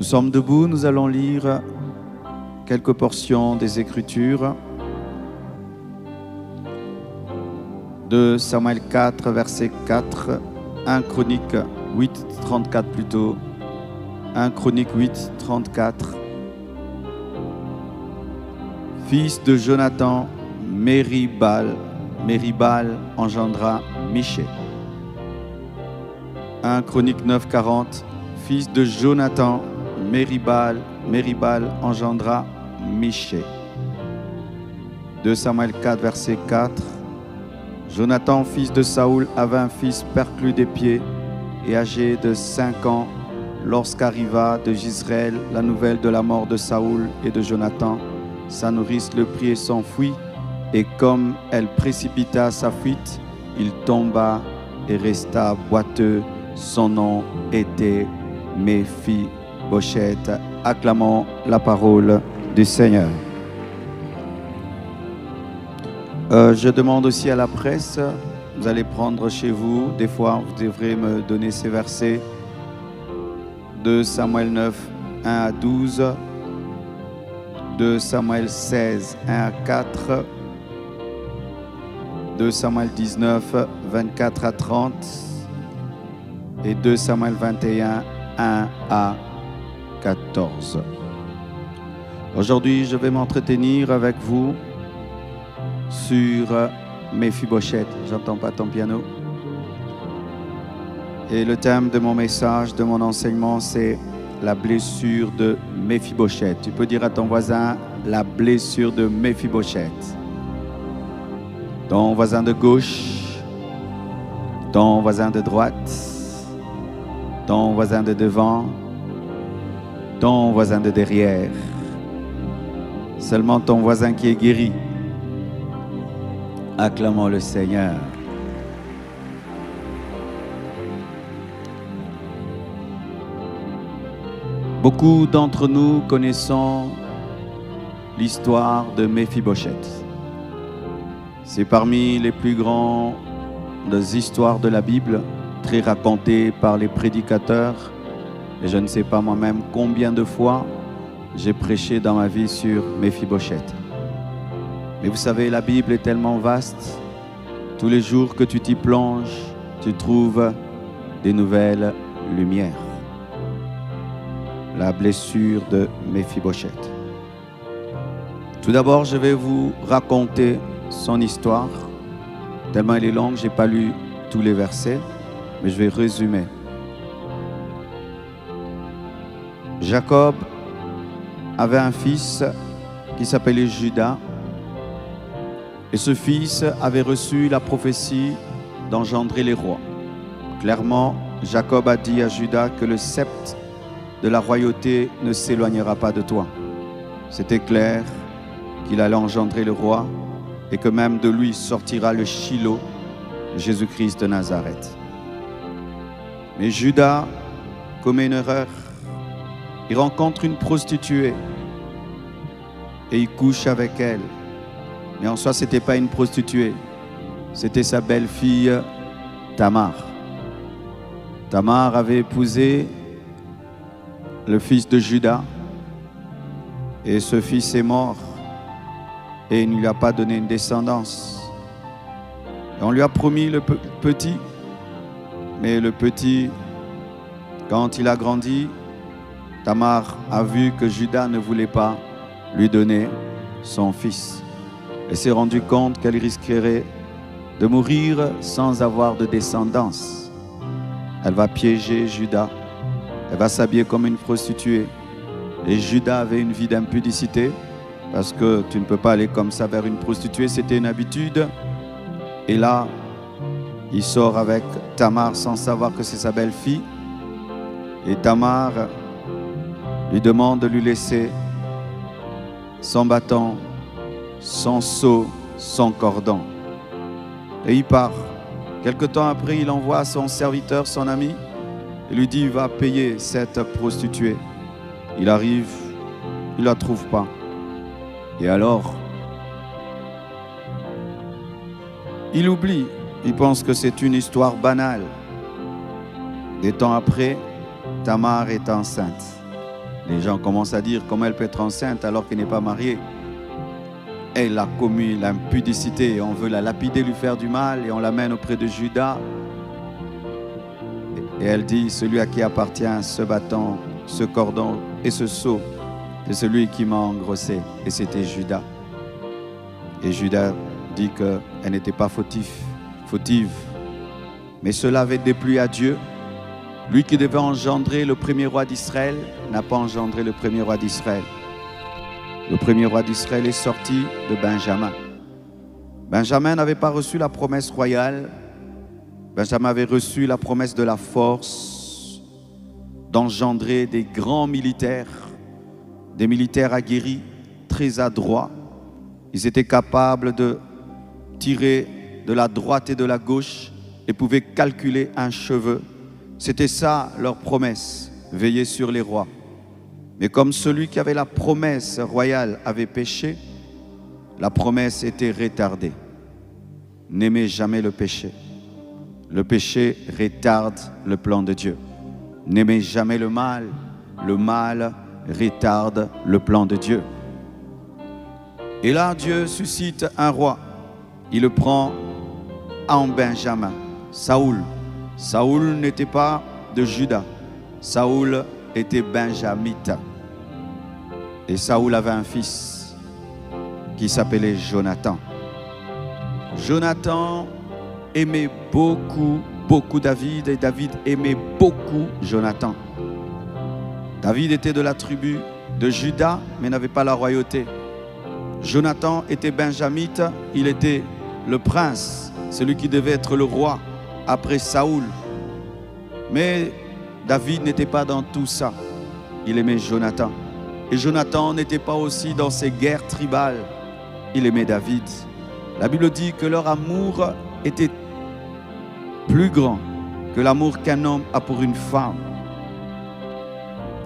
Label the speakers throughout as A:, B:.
A: sommes debout, nous allons lire quelques portions des Écritures. De Samuel 4, verset 4, 1 Chronique 8, 34 plutôt, 1 Chronique 8, 34. Fils de Jonathan, Méribal engendra Miché. 1 Chronique 9, 40. Fils de Jonathan, Méribal engendra Miché. 2 Samuel 4, verset 4. Jonathan, fils de Saoul, avait un fils perclus des pieds et âgé de 5 ans lorsqu'arriva de Jezreel la nouvelle de la mort de Saoul et de Jonathan. Sa nourrice le prit et s'enfuit, et comme elle précipita sa fuite, il tomba et resta boiteux. Son nom était Méphibosheth. Acclamons la parole du Seigneur. Je demande aussi à la presse, vous allez prendre chez vous, des fois vous devrez me donner ces versets, de Samuel 9, 1 à 12, de Samuel 16, 1 à 4, de Samuel 19, 24 à 30, et 2 Samuel 21, 1 à 14. Aujourd'hui, je vais m'entretenir avec vous sur Méphibosheth. J'entends pas ton piano. Et le thème de mon message, de mon enseignement, c'est la blessure de Méphibosheth. Tu peux dire à ton voisin, la blessure de Méphibosheth. Ton voisin de gauche, ton voisin de droite, ton voisin de devant, ton voisin de derrière. Seulement ton voisin qui est guéri. Acclamons le Seigneur. Beaucoup d'entre nous connaissons l'histoire de Méphibosheth. C'est parmi les plus grandes histoires de la Bible, très racontées par les prédicateurs. Et je ne sais pas moi-même combien de fois j'ai prêché dans ma vie sur Méphibosheth. Mais vous savez, la Bible est tellement vaste. Tous les jours que tu t'y plonges, tu trouves des nouvelles lumières. La blessure de Méphibosheth. Tout d'abord, je vais vous raconter son histoire. Tellement elle est longue, je n'ai pas lu tous les versets, mais je vais résumer. Jacob avait un fils qui s'appelait Judas. Et ce fils avait reçu la prophétie d'engendrer les rois. Clairement, Jacob a dit à Judas que le sceptre de la royauté ne s'éloignera pas de toi. C'était clair qu'il allait engendrer le roi et que même de lui sortira le Shilo, Jésus-Christ de Nazareth. Mais Judas commet une erreur. Il rencontre une prostituée et il couche avec elle. Mais en soi, ce n'était pas une prostituée. C'était sa belle-fille Tamar. Tamar avait épousé le fils de Judas. Et ce fils est mort. Et il ne lui a pas donné une descendance. Et on lui a promis le petit. Mais le petit, quand il a grandi, Tamar a vu que Judas ne voulait pas lui donner son fils. Elle s'est rendue compte qu'elle risquerait de mourir sans avoir de descendance. Elle va piéger Judas. Elle va s'habiller comme une prostituée. Et Judas avait une vie d'impudicité, parce que tu ne peux pas aller comme ça vers une prostituée, c'était une habitude. Et là, il sort avec Tamar sans savoir que c'est sa belle-fille. Et Tamar lui demande de lui laisser son bâton, son seau, son cordon. Et il part. Quelque temps après, il envoie son serviteur, son ami, et lui dit, il va payer cette prostituée. Il arrive, il ne la trouve pas. Et alors, il oublie. Il pense que c'est une histoire banale. Des temps après, Tamar est enceinte. Les gens commencent à dire comment elle peut être enceinte alors qu'elle n'est pas mariée. Elle a commis l'impudicité, on veut la lapider, lui faire du mal et on l'amène auprès de Judas. Et elle dit, celui à qui appartient ce bâton, ce cordon et ce sceau, c'est celui qui m'a engrossé. Et c'était Judas. Et Judas dit qu'elle n'était pas fautive. Mais cela avait déplu à Dieu. Lui qui devait engendrer le premier roi d'Israël n'a pas engendré le premier roi d'Israël. Le premier roi d'Israël est sorti de Benjamin. Benjamin n'avait pas reçu la promesse royale. Benjamin avait reçu la promesse de la force, d'engendrer des grands militaires, des militaires aguerris, très adroits. Ils étaient capables de tirer de la droite et de la gauche et pouvaient calculer un cheveu. C'était ça leur promesse, veiller sur les rois. Mais comme celui qui avait la promesse royale avait péché, la promesse était retardée. N'aimez jamais le péché. Le péché retarde le plan de Dieu. N'aimez jamais le mal retarde le plan de Dieu. Et là, Dieu suscite un roi. Il le prend en Benjamin, Saoul. Saoul n'était pas de Juda. Saoul était benjamite. Et Saoul avait un fils qui s'appelait Jonathan. Jonathan aimait beaucoup David et David aimait beaucoup Jonathan. David était de la tribu de Juda mais n'avait pas la royauté. Jonathan était benjamite, il était le prince, celui qui devait être le roi après Saoul. Mais David n'était pas dans tout ça. Il aimait Jonathan. Et Jonathan n'était pas aussi dans ces guerres tribales. Il aimait David. La Bible dit que leur amour était plus grand que l'amour qu'un homme a pour une femme.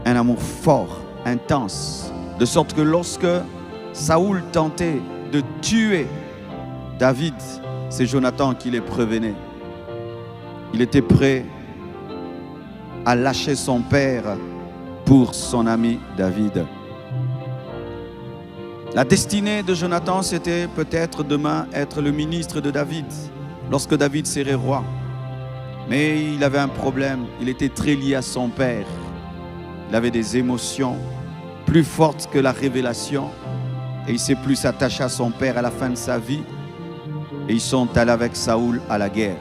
A: Un amour fort, intense. De sorte que lorsque Saoul tentait de tuer David, c'est Jonathan qui les prévenait. Il était prêt à lâcher son père pour son ami David. La destinée de Jonathan, c'était peut-être demain être le ministre de David, lorsque David serait roi. Mais il avait un problème, il était très lié à son père. Il avait des émotions plus fortes que la révélation. Et il s'est plus attaché à son père à la fin de sa vie. Et ils sont allés avec Saoul à la guerre.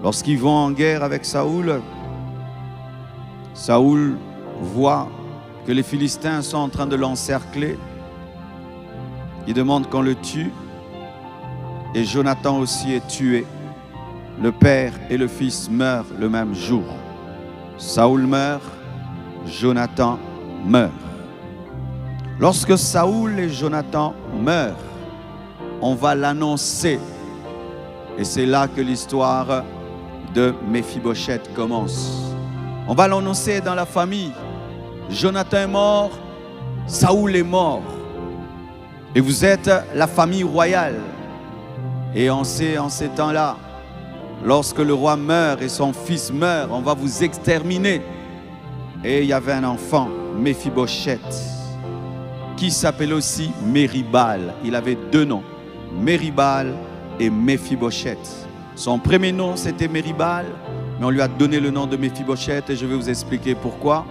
A: Lorsqu'ils vont en guerre avec Saoul, Saoul voit que les Philistins sont en train de l'encercler. Il demande qu'on le tue. Et Jonathan aussi est tué. Le père et le fils meurent le même jour. Saoul meurt, Jonathan meurt. Lorsque Saoul et Jonathan meurent, on va l'annoncer. Et c'est là que l'histoire de Méphibosheth commence. On va l'annoncer dans la famille. Jonathan est mort, Saoul est mort. Et vous êtes la famille royale. Et on sait en ces temps-là, lorsque le roi meurt et son fils meurt, on va vous exterminer. Et il y avait un enfant, Méphibosheth, qui s'appelait aussi Méribal. Il avait deux noms, Méribal et Méphibosheth. Son premier nom, c'était Méribal, mais on lui a donné le nom de Méphibosheth et je vais vous expliquer pourquoi.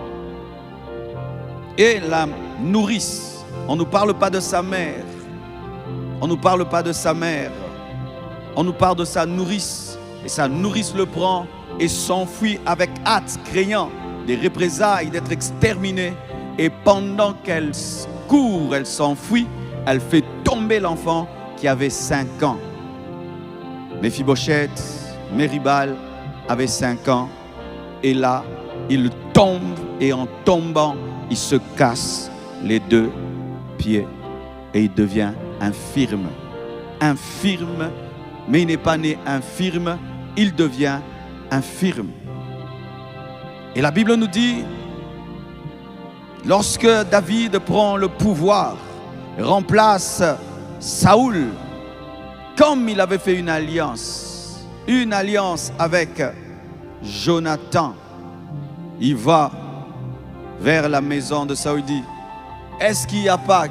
A: Et la nourrice, on ne nous parle pas de sa mère, on ne nous parle pas de sa mère, on nous parle de sa nourrice. Et sa nourrice le prend et s'enfuit avec hâte, craignant des représailles, d'être exterminée. Et pendant qu'elle court, elle s'enfuit, elle fait tomber l'enfant qui avait 5 ans. Méphibosheth, Méribal, avait 5 ans. Et là, il tombe et en tombant, il se casse les 2 pieds. Et il devient infirme. Infirme, mais il n'est pas né infirme, il devient infirme. Et la Bible nous dit, lorsque David prend le pouvoir, remplace Saoul, comme il avait fait une alliance avec Jonathan, il va vers la maison de Saoul. Il dit, est-ce qu'il n'y a pas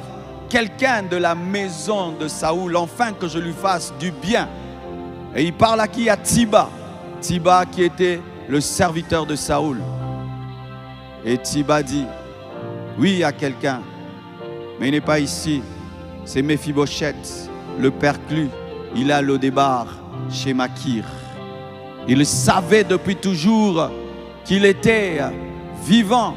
A: quelqu'un de la maison de Saoul, enfin que je lui fasse du bien? Et il parle à qui? À Tsiba. Tsiba qui était le serviteur de Saoul. Et Tsiba dit, oui, il y a quelqu'un, mais il n'est pas ici. C'est Méphibosheth, le perclus. Il est à Lodébar, chez Makir. Il savait depuis toujours qu'il était vivant.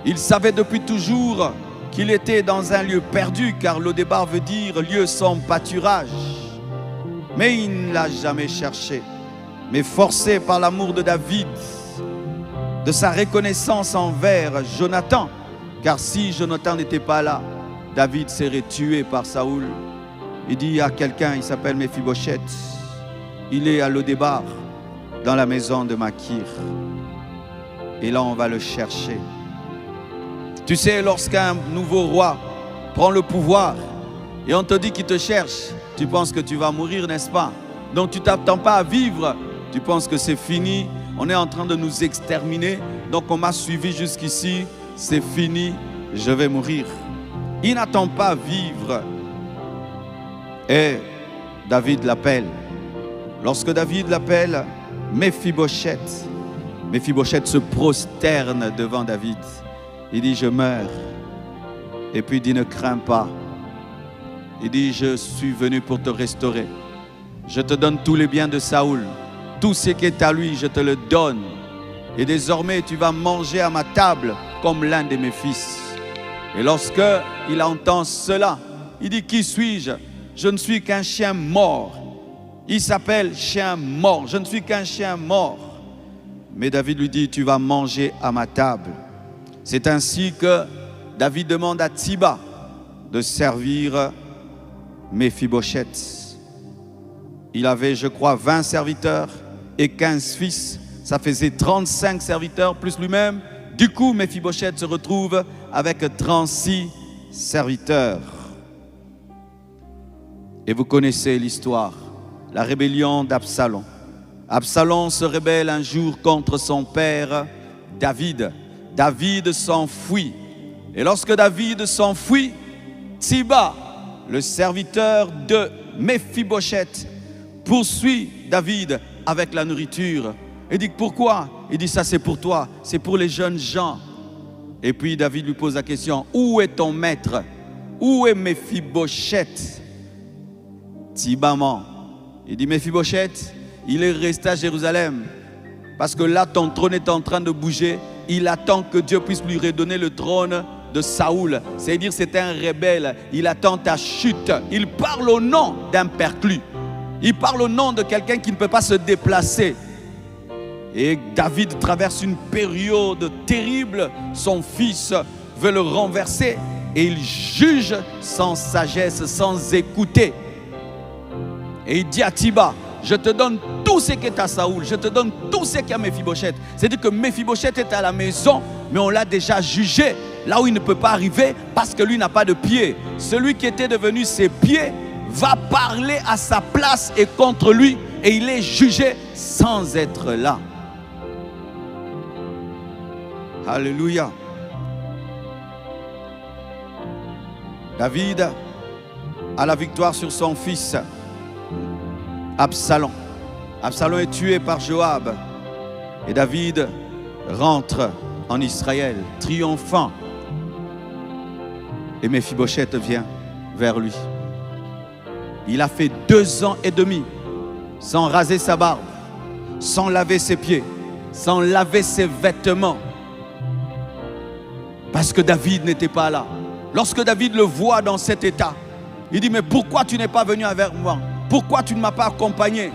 A: Il savait depuis toujours qu'il était dans un lieu perdu, car Lodébar veut dire lieu sans pâturage. Mais il ne l'a jamais cherché. Mais forcé par l'amour de David, de sa reconnaissance envers Jonathan, car si Jonathan n'était pas là, David serait tué par Saoul. Il dit à quelqu'un, il s'appelle Méphibosheth, il est à Lodébar, dans la maison de Makir. Et là, on va le chercher. Tu sais, lorsqu'un nouveau roi prend le pouvoir et on te dit qu'il te cherche, tu penses que tu vas mourir, n'est-ce pas? Donc tu ne t'attends pas à vivre. Tu penses que c'est fini, on est en train de nous exterminer. Donc on m'a suivi jusqu'ici, c'est fini, je vais mourir. Il n'attend pas à vivre. Et David l'appelle. Lorsque David l'appelle, Méphibosheth se prosterne devant David. Il dit, je meurs. Et puis il dit, ne crains pas. Il dit, je suis venu pour te restaurer. Je te donne tous les biens de Saoul. Tout ce qui est à lui, je te le donne. Et désormais, tu vas manger à ma table comme l'un de mes fils. Et lorsque il entend cela, il dit, qui suis-je? Je ne suis qu'un chien mort. Il s'appelle chien mort. Je ne suis qu'un chien mort. Mais David lui dit, tu vas manger à ma table. C'est ainsi que David demande à Tsiba de servir Méphibosheth. Il avait, je crois, 20 serviteurs et 15 fils. Ça faisait 35 serviteurs plus lui-même. Du coup, Méphibosheth se retrouve avec 36 serviteurs. Et vous connaissez l'histoire, la rébellion d'Absalom. Absalom se rebelle un jour contre son père David. David s'enfuit. Et lorsque David s'enfuit, Tsiba, le serviteur de Méphibosheth, poursuit David avec la nourriture. Il dit, pourquoi? Il dit, ça c'est pour toi, c'est pour les jeunes gens. Et puis David lui pose la question, où est ton maître? Où est Méphibosheth? Tsiba ment. Il dit, Méphibosheth, il est resté à Jérusalem. Parce que là, ton trône est en train de bouger. Il attend que Dieu puisse lui redonner le trône de Saoul. C'est-à-dire, c'est un rebelle. Il attend ta chute. Il parle au nom d'un perclus. Il parle au nom de quelqu'un qui ne peut pas se déplacer. Et David traverse une période terrible. Son fils veut le renverser. Et il juge sans sagesse, sans écouter. Et il dit à Tsiba, je te donne tout ce qui est à Saoul, je te donne tout ce qui est à Méphibosheth. C'est-à-dire que Méphibosheth est à la maison, mais on l'a déjà jugé, là où il ne peut pas arriver, parce que lui n'a pas de pied. Celui qui était devenu ses pieds va parler à sa place et contre lui, et il est jugé sans être là. Alléluia. David a la victoire sur son fils Absalom. Absalom est tué par Joab. Et David rentre en Israël, triomphant. Et Méphibosheth vient vers lui. Il a fait 2 ans et demi sans raser sa barbe, sans laver ses pieds, sans laver ses vêtements. Parce que David n'était pas là. Lorsque David le voit dans cet état, il dit, mais pourquoi tu n'es pas venu avec moi? Pourquoi tu ne m'as pas accompagné?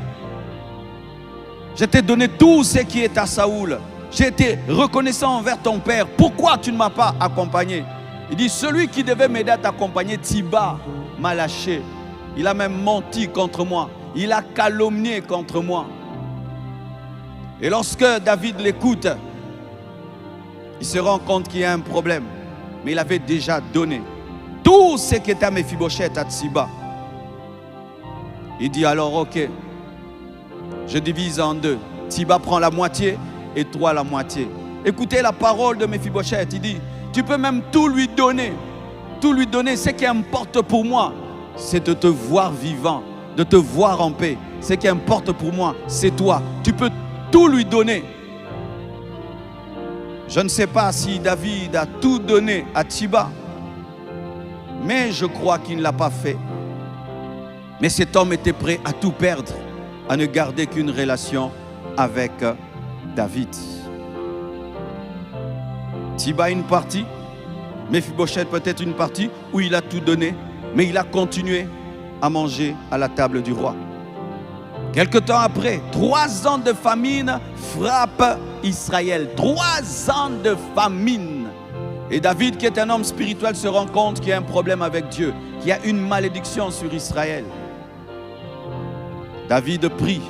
A: Je t'ai donné tout ce qui est à Saoul. J'ai été reconnaissant envers ton père. Pourquoi tu ne m'as pas accompagné? Il dit, celui qui devait m'aider à t'accompagner, Tsiba, m'a lâché. Il a même menti contre moi. Il a calomnié contre moi. Et lorsque David l'écoute, il se rend compte qu'il y a un problème. Mais il avait déjà donné tout ce qui était à Méphibosheth, à Tsiba. Il dit alors, ok, je divise en 2. Tsiba prend la moitié et toi la moitié. Écoutez la parole de Méphibosheth. Il dit, Tu peux même tout lui donner. Tout lui donner. Ce qui importe pour moi, c'est de te voir vivant, de te voir en paix. Ce qui importe pour moi, c'est toi. Tu peux tout lui donner. Je ne sais pas si David a tout donné à Thiba, mais je crois qu'il ne l'a pas fait. Mais cet homme était prêt à tout perdre, à ne garder qu'une relation avec David. Thiba une partie, Méphibosheth peut-être une partie où il a tout donné, mais il a continué à manger à la table du roi. Quelque temps après, 3 ans de famine frappent Israël. 3 ans de famine. Et David, qui est un homme spirituel, se rend compte qu'il y a un problème avec Dieu, qu'il y a une malédiction sur Israël. David prie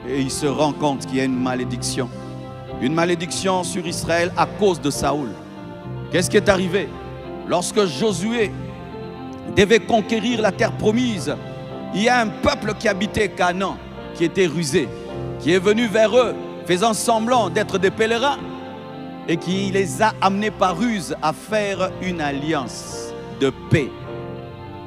A: et il se rend compte qu'il y a une malédiction. Une malédiction sur Israël à cause de Saoul. Qu'est-ce qui est arrivé? Lorsque Josué devait conquérir la terre promise, il y a un peuple qui habitait Canaan, qui était rusé, qui est venu vers eux, faisant semblant d'être des pèlerins, et qui les a amenés par ruse à faire une alliance de paix.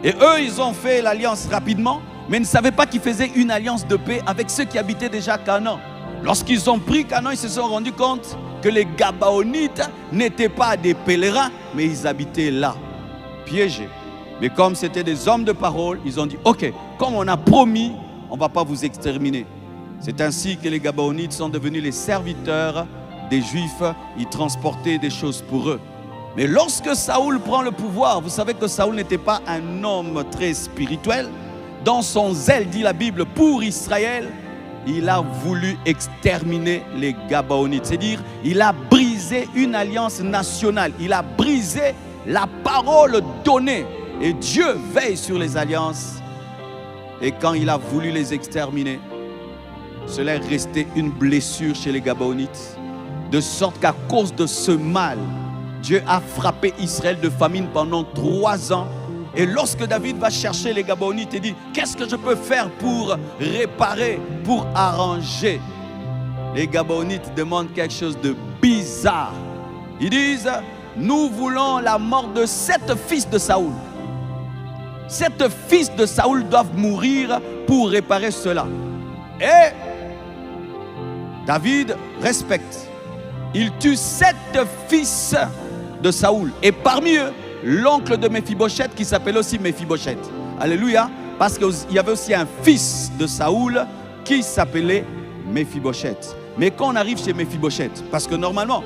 A: Et eux, ils ont fait l'alliance rapidement, mais ne savaient pas qu'ils faisaient une alliance de paix avec ceux qui habitaient déjà Canaan. Lorsqu'ils ont pris Canaan, ils se sont rendus compte que les Gabaonites n'étaient pas des pèlerins, mais ils habitaient là, piégés. Mais comme c'était des hommes de parole, ils ont dit, ok, comme on a promis, on ne va pas vous exterminer. C'est ainsi que les Gabaonites sont devenus les serviteurs des Juifs. Ils transportaient des choses pour eux. Mais lorsque Saoul prend le pouvoir, vous savez que Saoul n'était pas un homme très spirituel. Dans son zèle, dit la Bible, pour Israël, il a voulu exterminer les Gabaonites. C'est-à-dire, il a brisé une alliance nationale. Il a brisé la parole donnée. Et Dieu veille sur les alliances. Et quand il a voulu les exterminer, cela est resté une blessure chez les Gabaonites. De sorte qu'à cause de ce mal, Dieu a frappé Israël de famine pendant 3 ans. Et lorsque David va chercher les Gabaonites et dit, qu'est-ce que je peux faire pour réparer, pour arranger? Les Gabaonites demandent quelque chose de bizarre. Ils disent, nous voulons la mort de 7 fils de Saoul. 7 fils de Saoul doivent mourir pour réparer cela. Et David respecte. Il tue 7 fils de Saoul. Et parmi eux, l'oncle de Méphibosheth qui s'appelait aussi Méphibosheth. Alléluia. Parce qu'il y avait aussi un fils de Saoul qui s'appelait Méphibosheth. Mais quand on arrive chez Méphibosheth, parce que normalement,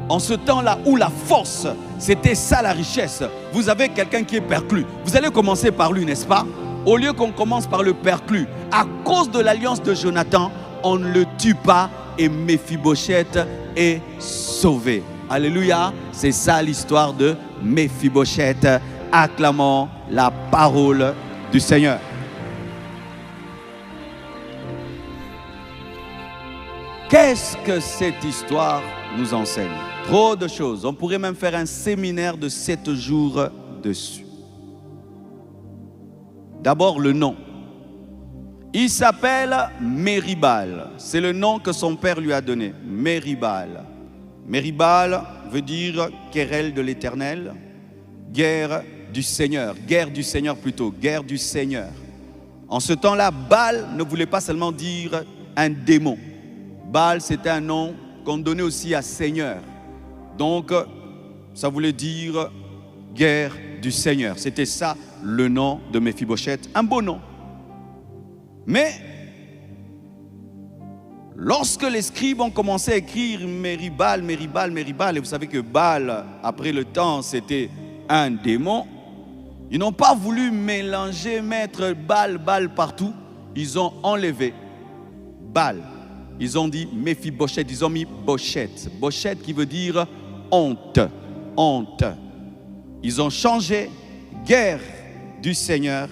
A: en ce temps-là où la force, c'était ça la richesse, vous avez quelqu'un qui est perclus. Vous allez commencer par lui, n'est-ce pas? Au lieu qu'on commence par le perclus, à cause de l'alliance de Jonathan, on ne le tue pas et Méphibosheth est sauvé. Alléluia, c'est ça l'histoire de Méphibosheth. Acclamons la parole du Seigneur. Qu'est-ce que cette histoire nous enseigne? Trop de choses. On pourrait même faire un séminaire de 7 jours dessus. D'abord, le nom. Il s'appelle Méribal. C'est le nom que son père lui a donné. Méribal. Méribal veut dire querelle de l'Éternel, guerre du Seigneur. Guerre du Seigneur plutôt, guerre du Seigneur. En ce temps-là, Baal ne voulait pas seulement dire un démon. Baal, c'était un nom qu'on donnait aussi à Seigneur. Donc, ça voulait dire guerre du Seigneur. C'était ça le nom de Méphibosheth. Un beau nom. Mais, lorsque les scribes ont commencé à écrire Méribal, Méribal, Méribal, et vous savez que Baal, après le temps, c'était un démon, ils n'ont pas voulu mélanger, mettre Baal, Baal partout. Ils ont enlevé Baal. Ils ont dit Méphibosheth, ils ont mis Bosheth. Bosheth qui veut dire honte, honte. Ils ont changé guerre du Seigneur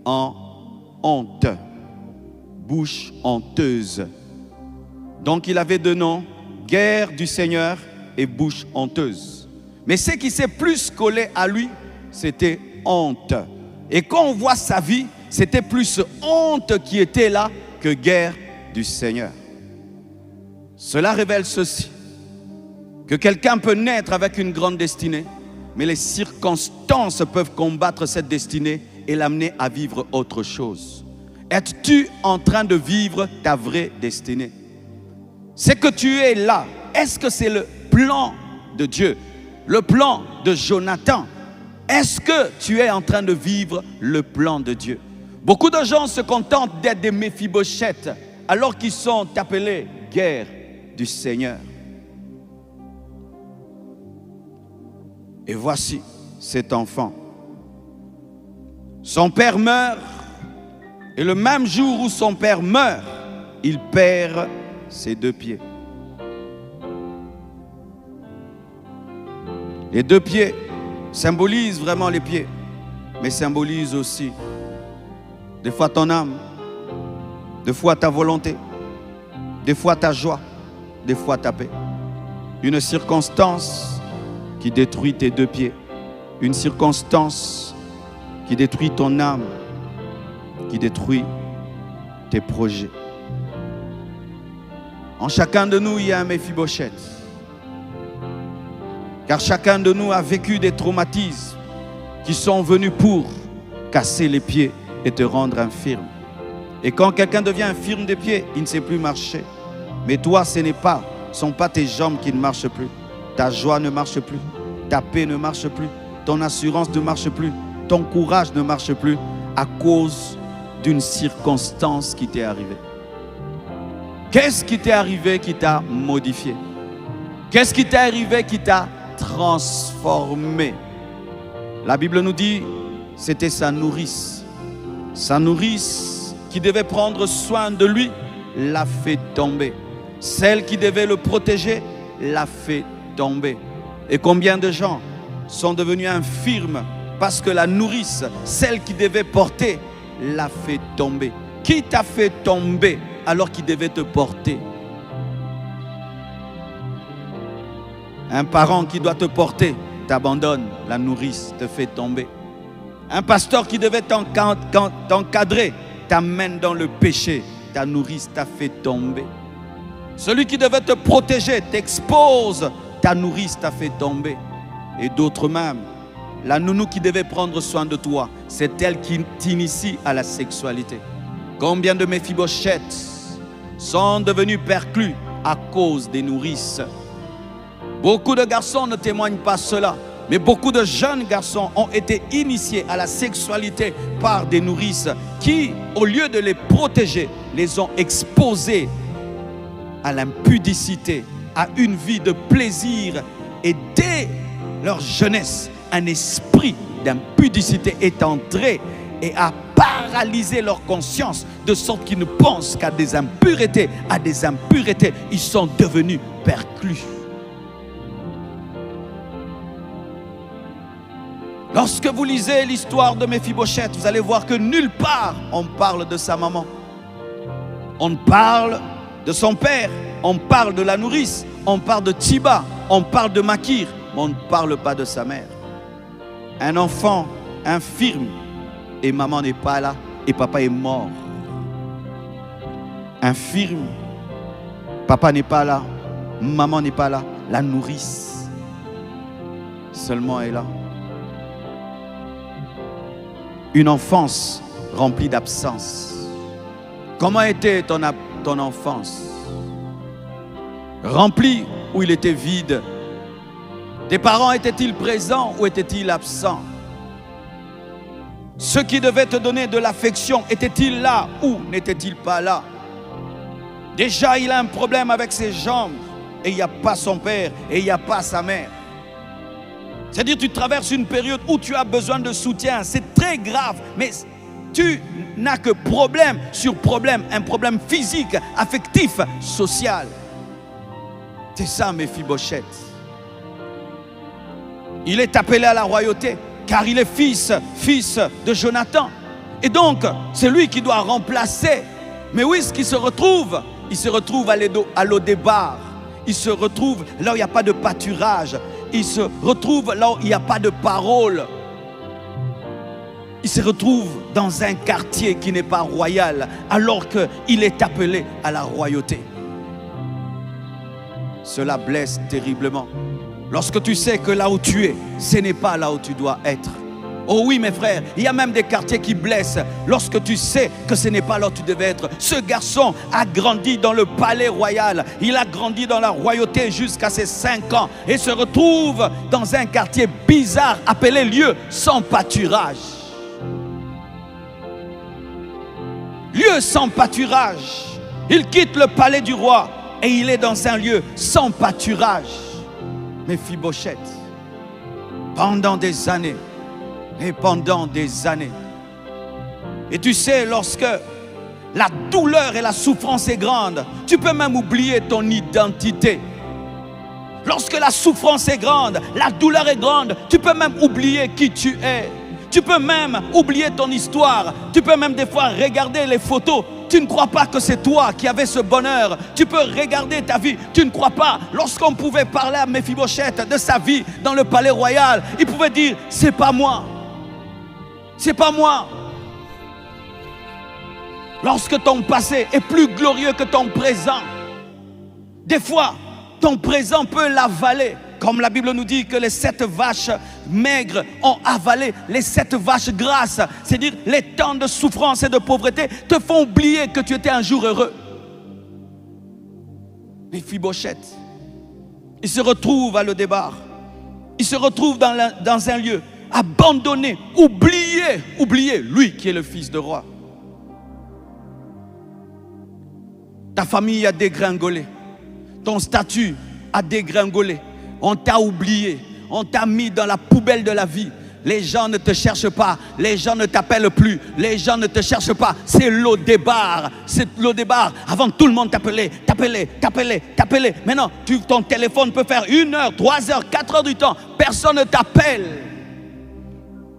A: en honte, bouche honteuse. Donc il avait 2 noms, guerre du Seigneur et bouche honteuse. Mais ce qui s'est plus collé à lui, c'était honte. Et quand on voit sa vie, c'était plus honte qui était là que guerre du Seigneur. Cela révèle ceci, Que quelqu'un peut naître avec une grande destinée, mais les circonstances peuvent combattre cette destinée et l'amener à vivre autre chose. Es-tu en train de vivre ta vraie destinée? C'est que tu es là. Est-ce que c'est le plan de Dieu? Le plan de Jonathan? Est-ce que tu es en train de vivre le plan de Dieu? Beaucoup de gens se contentent d'être des Méphibosheth alors qu'ils sont appelés guerre du Seigneur. Et voici cet enfant. Son père meurt, et le même jour où son père meurt, il perd ses 2 pieds. Les 2 pieds symbolisent vraiment les pieds, mais symbolisent aussi des fois ton âme, des fois ta volonté, des fois ta joie, des fois ta paix. Une circonstance qui détruit tes 2 pieds. Une circonstance qui détruit ton âme, qui détruit tes projets. En chacun de nous, il y a un Méphibosheth. Car chacun de nous a vécu des traumatismes qui sont venus pour casser les pieds et te rendre infirme. Et quand quelqu'un devient infirme des pieds, il ne sait plus marcher. Mais toi, ce sont pas tes jambes qui ne marchent plus. Ta joie ne marche plus, ta paix ne marche plus, ton assurance ne marche plus, ton courage ne marche plus à cause d'une circonstance qui t'est arrivée. Qu'est-ce qui t'est arrivé qui t'a modifié? Qu'est-ce qui t'est arrivé qui t'a transformé? La Bible nous dit, c'était sa nourrice. Sa nourrice qui devait prendre soin de lui l'a fait tomber. Celle qui devait le protéger l'a fait tomber. Et combien de gens sont devenus infirmes parce que la nourrice, celle qui devait porter, l'a fait tomber. Qui t'a fait tomber alors qu'il devait te porter? Un parent qui doit te porter t'abandonne, la nourrice te fait tomber. Un pasteur qui devait t'encadrer t'amène dans le péché, ta nourrice t'a fait tomber. Celui qui devait te protéger t'expose, ta nourrice t'a fait tomber. Et d'autres même, la nounou qui devait prendre soin de toi, c'est elle qui t'initie à la sexualité. Combien de Méphibosheth sont devenus perclus à cause des nourrices? Beaucoup de garçons ne témoignent pas cela, mais beaucoup de jeunes garçons ont été initiés à la sexualité par des nourrices qui, au lieu de les protéger, les ont exposés à l'impudicité, à une vie de plaisir. Et dès leur jeunesse, un esprit d'impudicité est entré et a paralysé leur conscience de sorte qu'ils ne pensent qu'à des impuretés. À des impuretés, ils sont devenus perclus. Lorsque vous lisez l'histoire de Méphibosheth, vous allez voir que nulle part on parle de sa maman. On parle de son père, on parle de la nourrice, on parle de Tiba, on parle de Makir, mais on ne parle pas de sa mère. Un enfant infirme et maman n'est pas là et papa est mort. Infirme, papa n'est pas là, maman n'est pas là, la nourrice seulement est là. Une enfance remplie d'absence. Comment était ton enfance? Remplie ou il était vide? Tes parents étaient-ils présents ou étaient-ils absents? Ceux qui devaient te donner de l'affection, étaient-ils là ou n'étaient-ils pas là? Déjà, il a un problème avec ses jambes et il n'y a pas son père et il n'y a pas sa mère. C'est-à-dire tu traverses une période où tu as besoin de soutien. C'est très grave, mais tu n'as que problème sur problème. Un problème physique, affectif, social. C'est ça, Méphibosheth. Il est appelé à la royauté car il est fils de Jonathan. Et donc, c'est lui qui doit remplacer. Mais où est-ce qu'il se retrouve? Il se retrouve à Lodébar. Il se retrouve là où il n'y a pas de pâturage. Il se retrouve là où il n'y a pas de parole. Il se retrouve dans un quartier qui n'est pas royal, alors qu'il est appelé à la royauté. cela blesse terriblement. Lorsque tu sais que là où tu es, ce n'est pas là où tu dois être. Oh oui, mes frères, il y a même des quartiers qui blessent lorsque tu sais que ce n'est pas là où tu devais être. Ce garçon a grandi dans le palais royal. Il a grandi dans la royauté jusqu'à ses 5 ans et se retrouve dans un quartier bizarre appelé lieu sans pâturage. Lieu sans pâturage. Il quitte le palais du roi et il est dans un lieu sans pâturage. Méphibosheth, pendant des années, et pendant des années. Et tu sais, lorsque la douleur et la souffrance est grande, tu peux même oublier ton identité. Lorsque la souffrance est grande, la douleur est grande, tu peux même oublier qui tu es. Tu peux même oublier ton histoire. Tu peux même des fois regarder les photos. Tu ne crois pas que c'est toi qui avais ce bonheur. Tu peux regarder ta vie. Tu ne crois pas. Lorsqu'on pouvait parler à Méphibosheth de sa vie dans le palais royal, il pouvait dire, c'est pas moi. C'est pas moi. Lorsque ton passé est plus glorieux que ton présent, des fois, ton présent peut l'avaler. Comme la Bible nous dit que les 7 vaches maigres ont avalé les 7 vaches grasses. C'est-à-dire les temps de souffrance et de pauvreté te font oublier que tu étais un jour heureux. Méphibosheth, il se retrouve à Lo-débar. Il se retrouve dans un lieu abandonné, oublié, lui qui est le fils de roi. Ta famille a dégringolé. Ton statut a dégringolé. On t'a oublié. On t'a mis dans la poubelle de la vie. Les gens ne te cherchent pas. Les gens ne t'appellent plus. Les gens ne te cherchent pas. C'est Lo-débar. C'est Lo-débar. Avant, tout le monde t'appelait. Maintenant, ton téléphone peut faire 1 heure, 3 heures, 4 heures du temps. Personne ne t'appelle.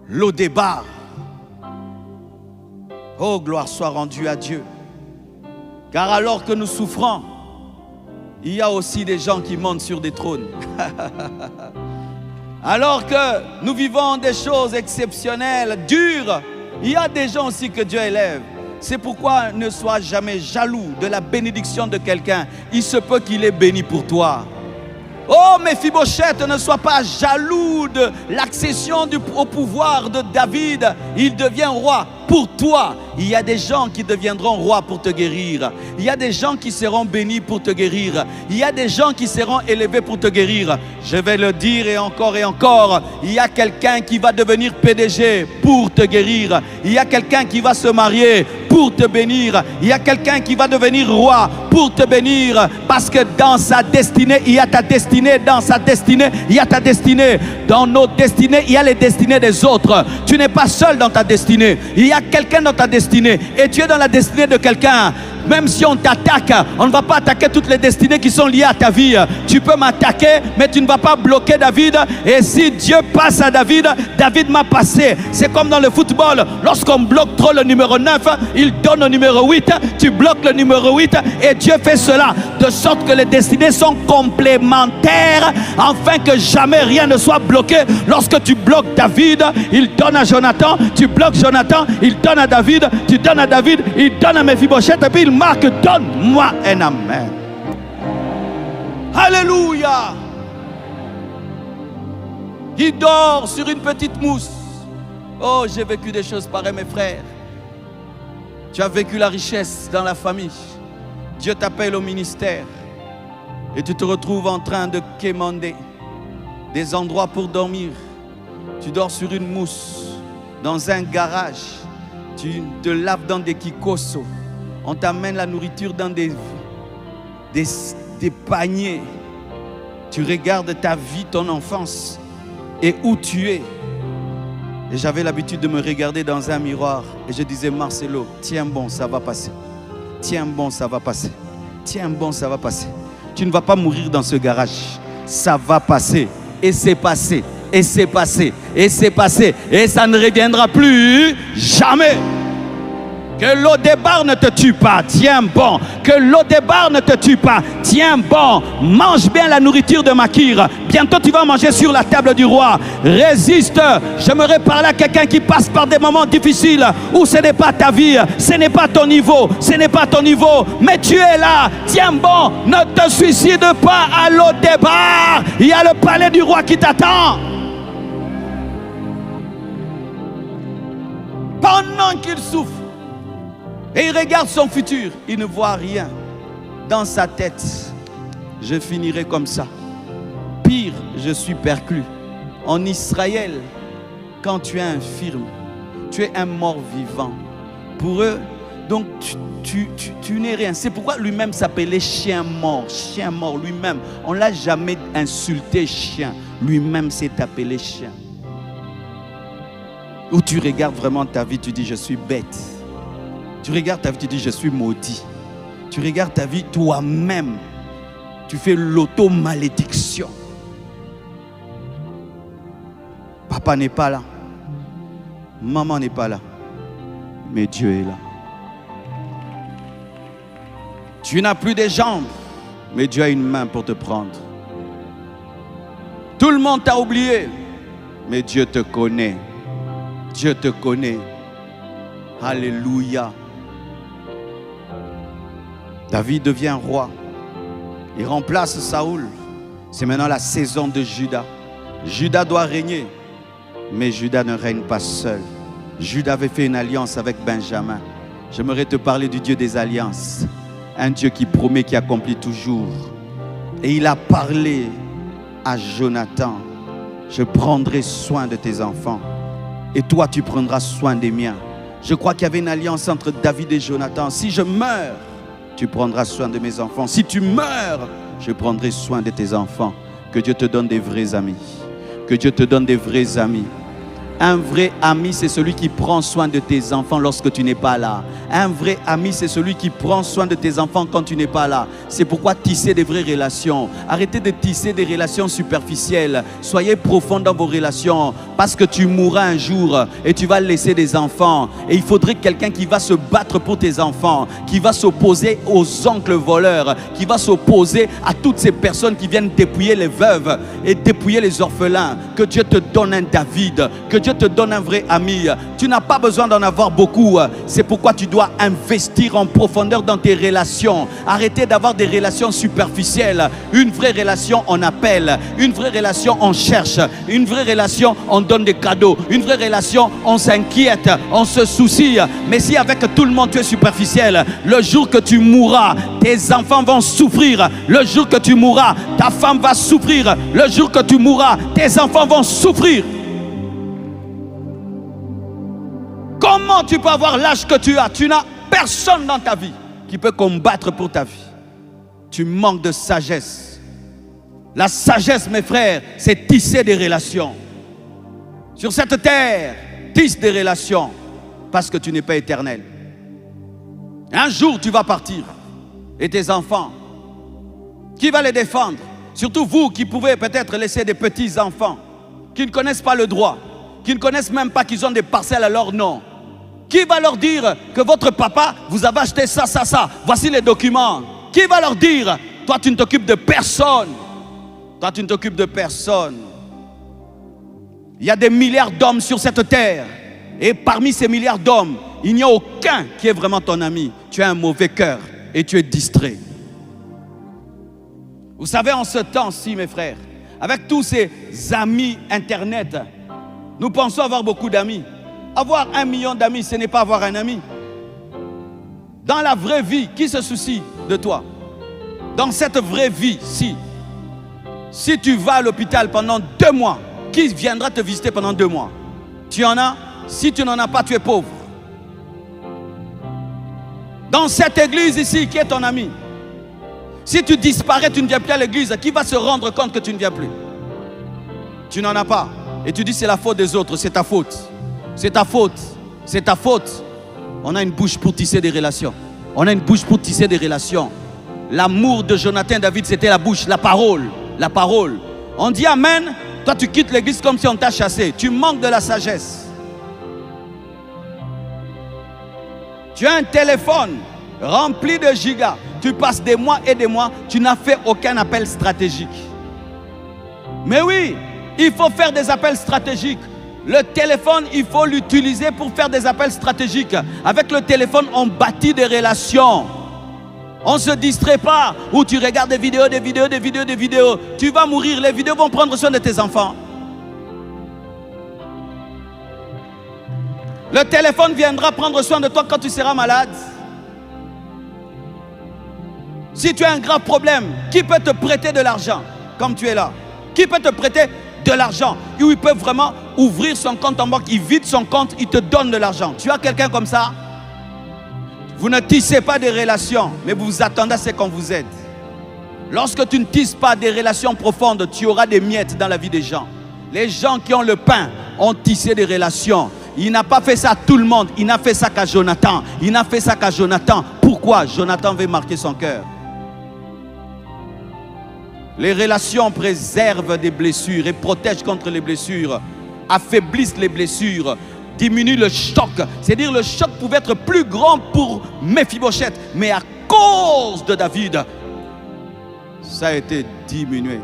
A: Lo-débar. Oh, gloire soit rendue à Dieu. Car alors que nous souffrons, il y a aussi des gens qui montent sur des trônes. Alors que nous vivons des choses exceptionnelles, dures, il y a des gens aussi que Dieu élève. C'est pourquoi ne sois jamais jaloux de la bénédiction de quelqu'un. Il se peut qu'il est béni pour toi. Oh, Méphibosheth, ne sois pas jaloux de l'accession au pouvoir de David. Il devient roi pour toi. Il y a des gens qui deviendront rois pour te guérir. Il y a des gens qui seront bénis pour te guérir. Il y a des gens qui seront élevés pour te guérir. Je vais le dire et encore et encore. Il y a quelqu'un qui va devenir PDG pour te guérir. Il y a quelqu'un qui va se marier pour te bénir. Il y a quelqu'un qui va devenir roi pour te bénir. Parce que dans sa destinée, il y a ta destinée. Dans sa destinée, il y a ta destinée. Dans nos destinées, il y a les destinées des autres. Tu n'es pas seul dans ta destinée. Il y a quelqu'un dans ta destinée. Et tu es dans la destinée de quelqu'un. Même si on t'attaque, on ne va pas attaquer toutes les destinées qui sont liées à ta vie. Tu peux m'attaquer, mais tu ne vas pas bloquer David. Et si Dieu passe à David, David m'a passé. C'est comme dans le football. Lorsqu'on bloque trop le numéro 9, il donne au numéro 8. Tu bloques le numéro 8 et Dieu fait cela. De sorte que les destinées sont complémentaires afin que jamais rien ne soit bloqué. Lorsque tu bloques David, il donne à Jonathan. Tu bloques Jonathan, il donne à David. Tu donnes à David, il donne à Méphibosheth. Et puis il marque, donne-moi un amen. Alléluia. Il dort sur une petite mousse. Oh, j'ai vécu des choses pareilles, mes frères. Tu as vécu la richesse dans la famille. Dieu t'appelle au ministère. Et tu te retrouves en train de quémander des endroits pour dormir. Tu dors sur une mousse, dans un garage. Tu te laves dans des kikosos. On t'amène la nourriture dans des paniers. Tu regardes ta vie, ton enfance et où tu es. Et j'avais l'habitude de me regarder dans un miroir. Et je disais, Marcelo, tiens bon, ça va passer. Tiens bon, ça va passer. Tiens bon, ça va passer. Tu ne vas pas mourir dans ce garage. Ça va passer. Et c'est passé. Et c'est passé. Et c'est passé. Et ça ne reviendra plus jamais. Que l'Odébar ne te tue pas, tiens bon. Que l'Odébar ne te tue pas, tiens bon. Mange bien la nourriture de Makir. Bientôt tu vas manger sur la table du roi. Résiste. J'aimerais parler à quelqu'un qui passe par des moments difficiles où ce n'est pas ta vie, ce n'est pas ton niveau, ce n'est pas ton niveau. Mais tu es là, tiens bon. Ne te suicide pas à l'Odébar. Il y a le palais du roi qui t'attend. Pendant qu'il souffre, et il regarde son futur, il ne voit rien. Dans sa tête, je finirai comme ça. Pire, je suis perclus. En Israël, quand tu es infirme, tu es un mort vivant. Pour eux, donc tu n'es rien. C'est pourquoi lui-même s'appelait chien mort lui-même. On ne l'a jamais insulté chien. Lui-même s'est appelé chien. Où tu regardes vraiment ta vie, tu dis je suis bête. Tu regardes ta vie, tu dis je suis maudit. Tu regardes ta vie toi-même. Tu fais l'auto-malédiction. Papa n'est pas là. Maman n'est pas là. Mais Dieu est là. Tu n'as plus de jambes. Mais Dieu a une main pour te prendre. Tout le monde t'a oublié. Mais Dieu te connaît. Dieu te connaît. Alléluia. David devient roi. Il remplace Saoul. C'est maintenant la saison de Juda. Juda doit régner. Mais Juda ne règne pas seul. Juda avait fait une alliance avec Benjamin. J'aimerais te parler du Dieu des alliances. Un Dieu qui promet, qui accomplit toujours. Et il a parlé à Jonathan. Je prendrai soin de tes enfants. Et toi, tu prendras soin des miens. Je crois qu'il y avait une alliance entre David et Jonathan. Si je meurs, tu prendras soin de mes enfants. Si tu meurs, je prendrai soin de tes enfants. Que Dieu te donne des vrais amis. Que Dieu te donne des vrais amis. Un vrai ami, c'est celui qui prend soin de tes enfants lorsque tu n'es pas là. Un vrai ami, c'est celui qui prend soin de tes enfants quand tu n'es pas là. C'est pourquoi tisser des vraies relations. Arrêtez de tisser des relations superficielles. Soyez profonds dans vos relations. Parce que tu mourras un jour et tu vas laisser des enfants. Et il faudrait quelqu'un qui va se battre pour tes enfants. Qui va s'opposer aux oncles voleurs. Qui va s'opposer à toutes ces personnes qui viennent dépouiller les veuves et dépouiller les orphelins. Que Dieu te donne un David. Que Dieu te donne un vrai ami. Tu n'as pas besoin d'en avoir beaucoup. C'est pourquoi tu dois investir en profondeur dans tes relations. Arrêtez d'avoir des relations superficielles. Une vraie relation, on appelle. Une vraie relation, on cherche. Une vraie relation, on donne des cadeaux. Une vraie relation, on s'inquiète, on se soucie. Mais si avec tout le monde tu es superficiel, le jour que tu mourras, tes enfants vont souffrir. Le jour que tu mourras, ta femme va souffrir. Le jour que tu mourras, tes enfants vont souffrir. Comment tu peux avoir l'âge que tu as? Tu n'as personne dans ta vie qui peut combattre pour ta vie. Tu manques de sagesse. La sagesse, mes frères, c'est tisser des relations. Sur cette terre, tisse des relations parce que tu n'es pas éternel. Un jour, tu vas partir. Et tes enfants, qui va les défendre? Surtout vous qui pouvez peut-être laisser des petits-enfants qui ne connaissent pas le droit, qui ne connaissent même pas qu'ils ont des parcelles à leur nom. Qui va leur dire que votre papa vous avez acheté ça, ça, ça? Voici les documents. Qui va leur dire, toi tu ne t'occupes de personne? Toi tu ne t'occupes de personne. Il y a des milliards d'hommes sur cette terre. Et parmi ces milliards d'hommes, il n'y a aucun qui est vraiment ton ami. Tu as un mauvais cœur et tu es distrait. Vous savez, en ce temps-ci, mes frères, avec tous ces amis Internet, nous pensons avoir beaucoup d'amis. Avoir 1 million d'amis, ce n'est pas avoir un ami. Dans la vraie vie, qui se soucie de toi? Dans cette vraie vie, si tu vas à l'hôpital pendant 2 mois, qui viendra te visiter pendant 2 mois? Tu en as? Si tu n'en as pas, tu es pauvre. Dans cette église ici, qui est ton ami? Si tu disparais, tu ne viens plus à l'église, qui va se rendre compte que tu ne viens plus? Tu n'en as pas. Et tu dis c'est la faute des autres, c'est ta faute. C'est ta faute. C'est ta faute. On a une bouche pour tisser des relations. On a une bouche pour tisser des relations. L'amour de Jonathan David, c'était la bouche, la parole. La parole. On dit amen. Toi, tu quittes l'église comme si on t'a chassé. Tu manques de la sagesse. Tu as un téléphone rempli de gigas. Tu passes des mois et des mois, tu n'as fait aucun appel stratégique. Mais oui, il faut faire des appels stratégiques. Le téléphone, il faut l'utiliser pour faire des appels stratégiques. Avec le téléphone, on bâtit des relations. On ne se distrait pas. Où tu regardes des vidéos. Tu vas mourir. Les vidéos vont prendre soin de tes enfants. Le téléphone viendra prendre soin de toi quand tu seras malade. Si tu as un grave problème, qui peut te prêter de l'argent comme tu es là? Qui peut te prêter de l'argent? Où il peut vraiment ouvrir son compte en banque, il vide son compte, il te donne de l'argent. Tu as quelqu'un comme ça? Vous ne tissez pas des relations, mais vous vous attendez à ce qu'on vous aide. Lorsque tu ne tisses pas des relations profondes, tu auras des miettes dans la vie des gens. Les gens qui ont le pain ont tissé des relations. Il n'a pas fait ça à tout le monde. Il n'a fait ça qu'à Jonathan. Il n'a fait ça qu'à Jonathan. Pourquoi? Jonathan veut marquer son cœur. Les relations préservent des blessures et protègent contre les blessures, affaiblissent les blessures, diminuent le choc. C'est-à-dire le choc pouvait être plus grand pour Méphibosheth, mais à cause de David, ça a été diminué.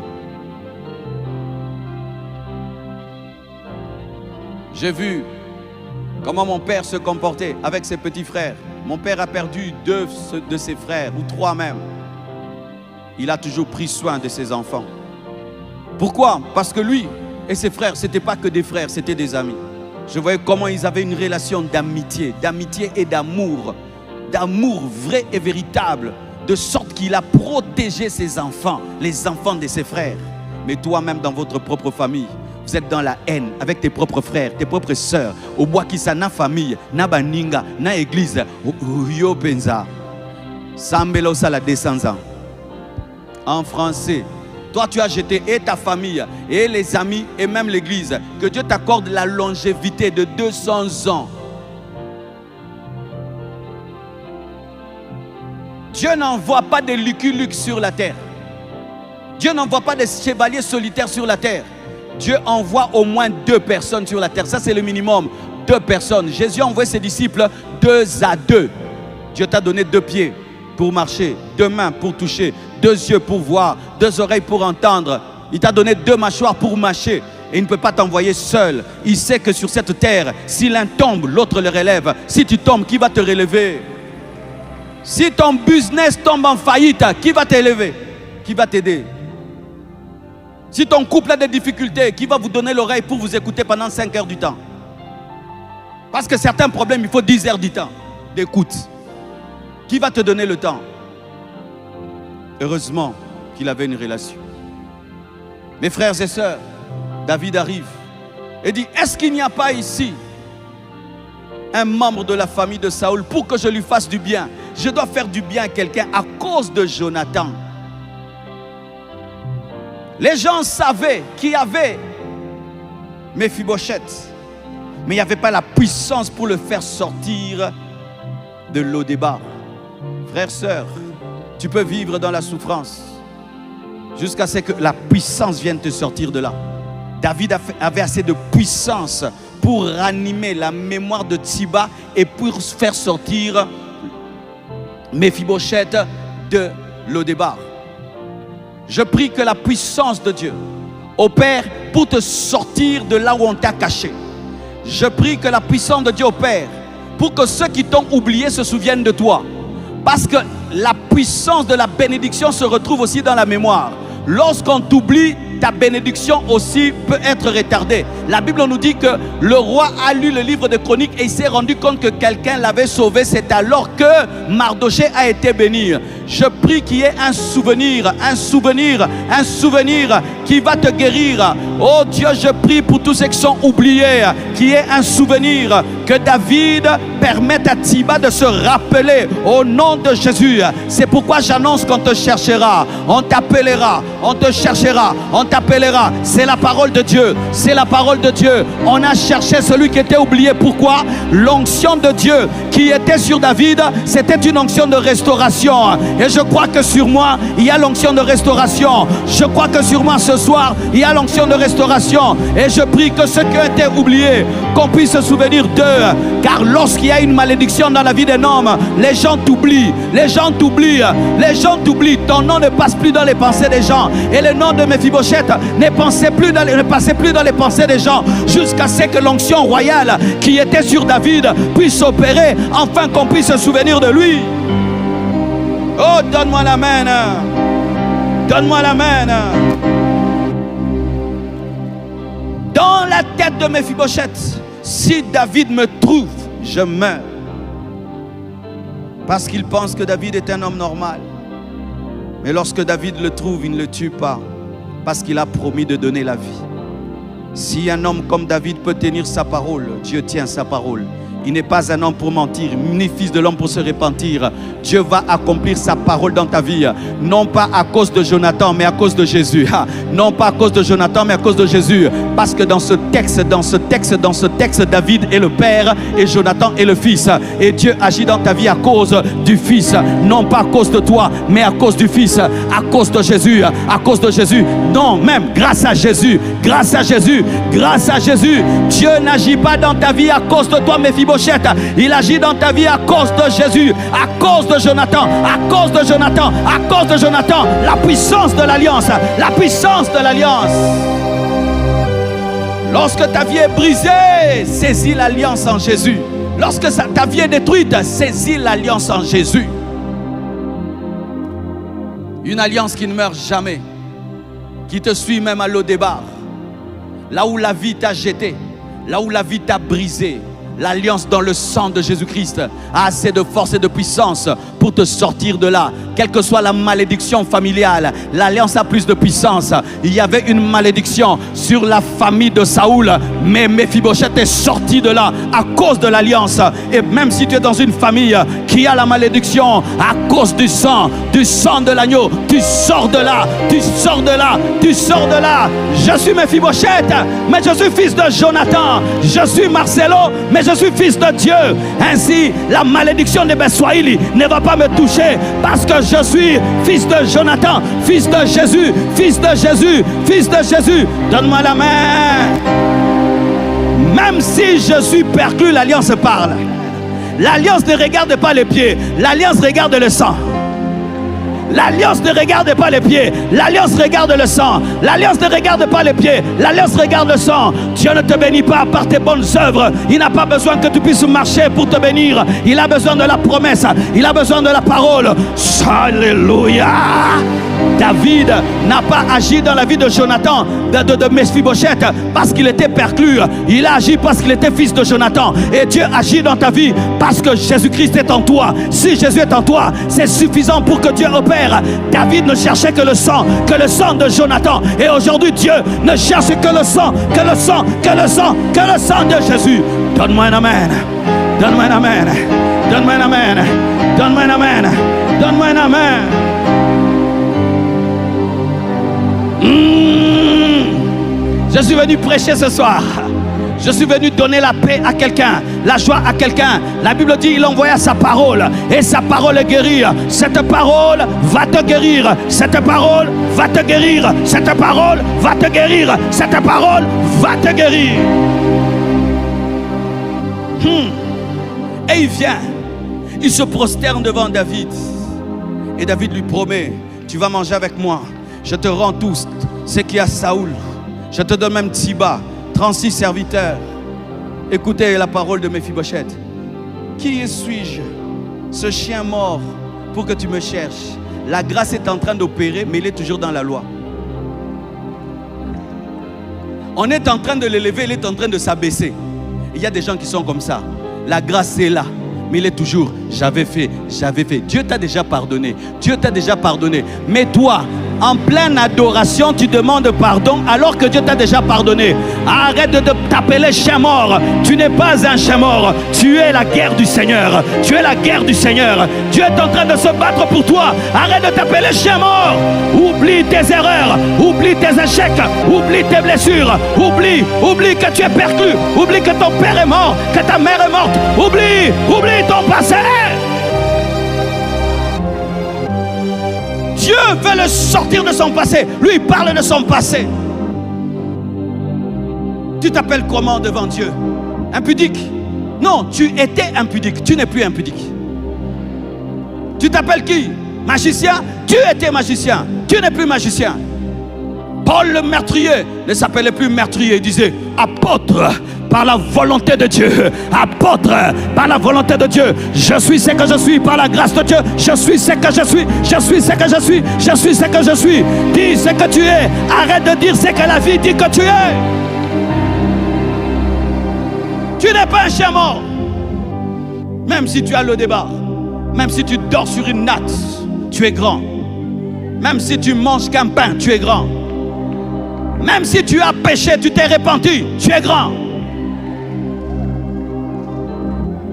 A: J'ai vu comment mon père se comportait avec ses petits frères. Mon père a perdu 2 de ses frères, ou 3 même. Il a toujours pris soin de ses enfants. Pourquoi? Parce que lui et ses frères, ce n'étaient pas que des frères, c'était des amis. Je voyais comment ils avaient une relation d'amitié et d'amour vrai et véritable, de sorte qu'il a protégé ses enfants, les enfants de ses frères. Mais toi-même, dans votre propre famille, vous êtes dans la haine avec tes propres frères, tes propres sœurs. Au bois qui sa na famille, na baninga, na église, yo penza. Sambelo sa la descendant. En français, toi tu as jeté et ta famille, et les amis, et même l'église. Que Dieu t'accorde la longévité de 200 ans. Dieu n'envoie pas de Lucky sur la terre. Dieu n'envoie pas des chevaliers solitaires sur la terre. Dieu envoie au moins 2 personnes sur la terre. Ça c'est le minimum. 2 personnes. Jésus a envoyé ses disciples 2 à 2. Dieu t'a donné 2 pieds pour marcher, 2 mains pour toucher, 2 yeux pour voir, 2 oreilles pour entendre. Il t'a donné 2 mâchoires pour mâcher. Et il ne peut pas t'envoyer seul. Il sait que sur cette terre, si l'un tombe, l'autre le relève. Si tu tombes, qui va te relever? Si ton business tombe en faillite, qui va t'élever? Qui va t'aider? Si ton couple a des difficultés, qui va vous donner l'oreille pour vous écouter pendant 5 heures du temps? Parce que certains problèmes, il faut 10 heures du temps d'écoute. Qui va te donner le temps? Heureusement qu'il avait une relation. Mes frères et sœurs, David arrive et dit, est-ce qu'il n'y a pas ici un membre de la famille de Saoul pour que je lui fasse du bien? Je dois faire du bien à quelqu'un à cause de Jonathan. Les gens savaient qu'il y avait Méphibosheth, mais il n'y avait pas la puissance pour le faire sortir de Lo-débar. Frères, sœurs, tu peux vivre dans la souffrance jusqu'à ce que la puissance vienne te sortir de là. David avait assez de puissance pour ranimer la mémoire de Tsiba et pour faire sortir Méphibosheth de Lo-débar. Je prie que la puissance de Dieu opère pour te sortir de là où on t'a caché. Je prie que la puissance de Dieu opère pour que ceux qui t'ont oublié se souviennent de toi. Parce que la puissance de la bénédiction se retrouve aussi dans la mémoire. Lorsqu'on t'oublie, ta bénédiction aussi peut être retardée. La Bible nous dit que le roi a lu le livre de Chroniques et il s'est rendu compte que quelqu'un l'avait sauvé. C'est alors que Mardoché a été béni. Je prie qu'il y ait un souvenir qui va te guérir. Oh Dieu, je prie pour tous ceux qui sont oubliés, qu'il y ait un souvenir, que David permette à Tsiba de se rappeler au nom de Jésus. C'est pourquoi j'annonce qu'on te cherchera, on t'appellera, on te cherchera, on t'appellera. C'est la parole de Dieu, c'est la parole de Dieu. On a cherché celui qui était oublié. Pourquoi? L'onction de Dieu qui était sur David, c'était une onction de restauration. Et je crois que sur moi, il y a l'onction de restauration. Je crois que sur moi ce soir, il y a l'onction de restauration. Et je prie que ceux qui ont été oubliés, qu'on puisse se souvenir d'eux. Car lorsqu'il y a une malédiction dans la vie d'un homme, les gens t'oublient. Les gens t'oublient. Les gens t'oublient. Ton nom ne passe plus dans les pensées des gens. Et le nom de Méphibosheth ne passait plus dans les pensées des gens. Jusqu'à ce que l'onction royale qui était sur David puisse opérer, afin qu'on puisse se souvenir de lui. Oh, donne-moi la main. Donne-moi la main. Dans la tête de Méphibosheth, si David me trouve, je meurs. Parce qu'il pense que David est un homme normal. Mais lorsque David le trouve, il ne le tue pas. Parce qu'il a promis de donner la vie. Si un homme comme David peut tenir sa parole, Dieu tient sa parole. Il n'est pas un homme pour mentir, ni fils de l'homme pour se repentir. Dieu va accomplir sa parole dans ta vie. Non pas à cause de Jonathan, mais à cause de Jésus. Non pas à cause de Jonathan, mais à cause de Jésus. Parce que dans ce texte, David est le père et Jonathan est le fils. Et Dieu agit dans ta vie à cause du fils. Non pas à cause de toi, mais à cause du fils. À cause de Jésus. À cause de Jésus. Non, même grâce à Jésus. Grâce à Jésus. Grâce à Jésus. Dieu n'agit pas dans ta vie à cause de toi, Méphibosheth. Il agit dans ta vie à cause de Jésus, à cause de Jonathan, à cause de Jonathan, à cause de Jonathan. La puissance de l'alliance, la puissance de l'alliance. Lorsque ta vie est brisée, saisis l'alliance en Jésus. Lorsque ta vie est détruite, saisis l'alliance en Jésus. Une alliance qui ne meurt jamais, qui te suit même à l'eau des barres. Là où la vie t'a jeté, là où la vie t'a brisé. L'alliance dans le sang de Jésus-Christ a assez de force et de puissance pour te sortir de là. Quelle que soit la malédiction familiale, l'alliance a plus de puissance. Il y avait une malédiction sur la famille de Saoul, mais Méphibosheth est sorti de là à cause de l'alliance. Et même si tu es dans une famille qui a la malédiction à cause du sang de l'agneau, tu sors de là, tu sors de là, tu sors de là. Je suis Méphibosheth, mais je suis fils de Jonathan. Je suis Marcelo, mais je suis fils de Dieu. Ainsi, la malédiction de Beswahili ne va pas me toucher parce que je suis fils de Jonathan, fils de Jésus, fils de Jésus, fils de Jésus. Donne-moi la main. Même si je suis perclus, l'alliance parle. L'alliance ne regarde pas les pieds, l'alliance regarde le sang. L'alliance ne regarde pas les pieds, l'alliance regarde le sang. L'alliance ne regarde pas les pieds, l'alliance regarde le sang. Dieu ne te bénit pas par tes bonnes œuvres. Il n'a pas besoin que tu puisses marcher pour te bénir. Il a besoin de la promesse, il a besoin de la parole. Alléluia. David n'a pas agi dans la vie de Jonathan, de Méphibosheth, parce qu'il était perclus. Il a agi parce qu'il était fils de Jonathan. Et Dieu agit dans ta vie parce que Jésus-Christ est en toi. Si Jésus est en toi, c'est suffisant pour que Dieu opère. David ne cherchait que le sang de Jonathan. Et aujourd'hui, Dieu ne cherche que le sang de Jésus. Donne-moi un amen. Donne-moi un amen. Donne-moi un amen. Donne-moi un amen. Donne-moi un amen. Je suis venu prêcher ce soir. Je suis venu donner la paix à quelqu'un, la joie à quelqu'un. La Bible dit il envoya sa parole et sa parole guérit. Cette parole va te guérir. Cette parole va te guérir. Cette parole va te guérir. Cette parole va te guérir. Et il vient. Il se prosterne devant David. Et David lui promet, tu vas manger avec moi. Je te rends tout ce qu'il y a Saoul. Je te donne même Tsiba, 36 serviteurs. Écoutez la parole de Méphibosheth. Qui suis-je, ce chien mort, pour que tu me cherches? La grâce est en train d'opérer, mais il est toujours dans la loi. On est en train de l'élever, il est en train de s'abaisser. Il y a des gens qui sont comme ça. La grâce est là, mais il est toujours, j'avais fait. Dieu t'a déjà pardonné. Dieu t'a déjà pardonné. Mais toi, en pleine adoration, tu demandes pardon alors que Dieu t'a déjà pardonné. Arrête de t'appeler chien mort. Tu n'es pas un chien mort. Tu es la guerre du Seigneur. Tu es la guerre du Seigneur. Dieu est en train de se battre pour toi. Arrête de t'appeler chien mort. Oublie tes erreurs. Oublie tes échecs. Oublie tes blessures. Oublie que tu es perclus. Oublie que ton père est mort. Que ta mère est morte. Oublie ton passé. Dieu veut le sortir de son passé. Lui, il parle de son passé. Tu t'appelles comment devant Dieu? Impudique? Non, tu étais impudique. Tu n'es plus impudique. Tu t'appelles qui? Magicien? Tu étais magicien. Tu n'es plus magicien. Paul le meurtrier ne s'appelait plus meurtrier. Il disait apôtre par la volonté de Dieu. Apôtre par la volonté de Dieu. Je suis ce que je suis par la grâce de Dieu. Je suis ce que je suis. Je suis ce que je suis. Je suis ce que je suis. Dis ce que tu es. Arrête de dire ce que la vie dit que tu es. Tu n'es pas un chien mort. Même si tu as le débat. Même si tu dors sur une natte, tu es grand. Même si tu manges qu'un pain, tu es grand. Même si tu as péché, tu t'es repenti, tu es grand.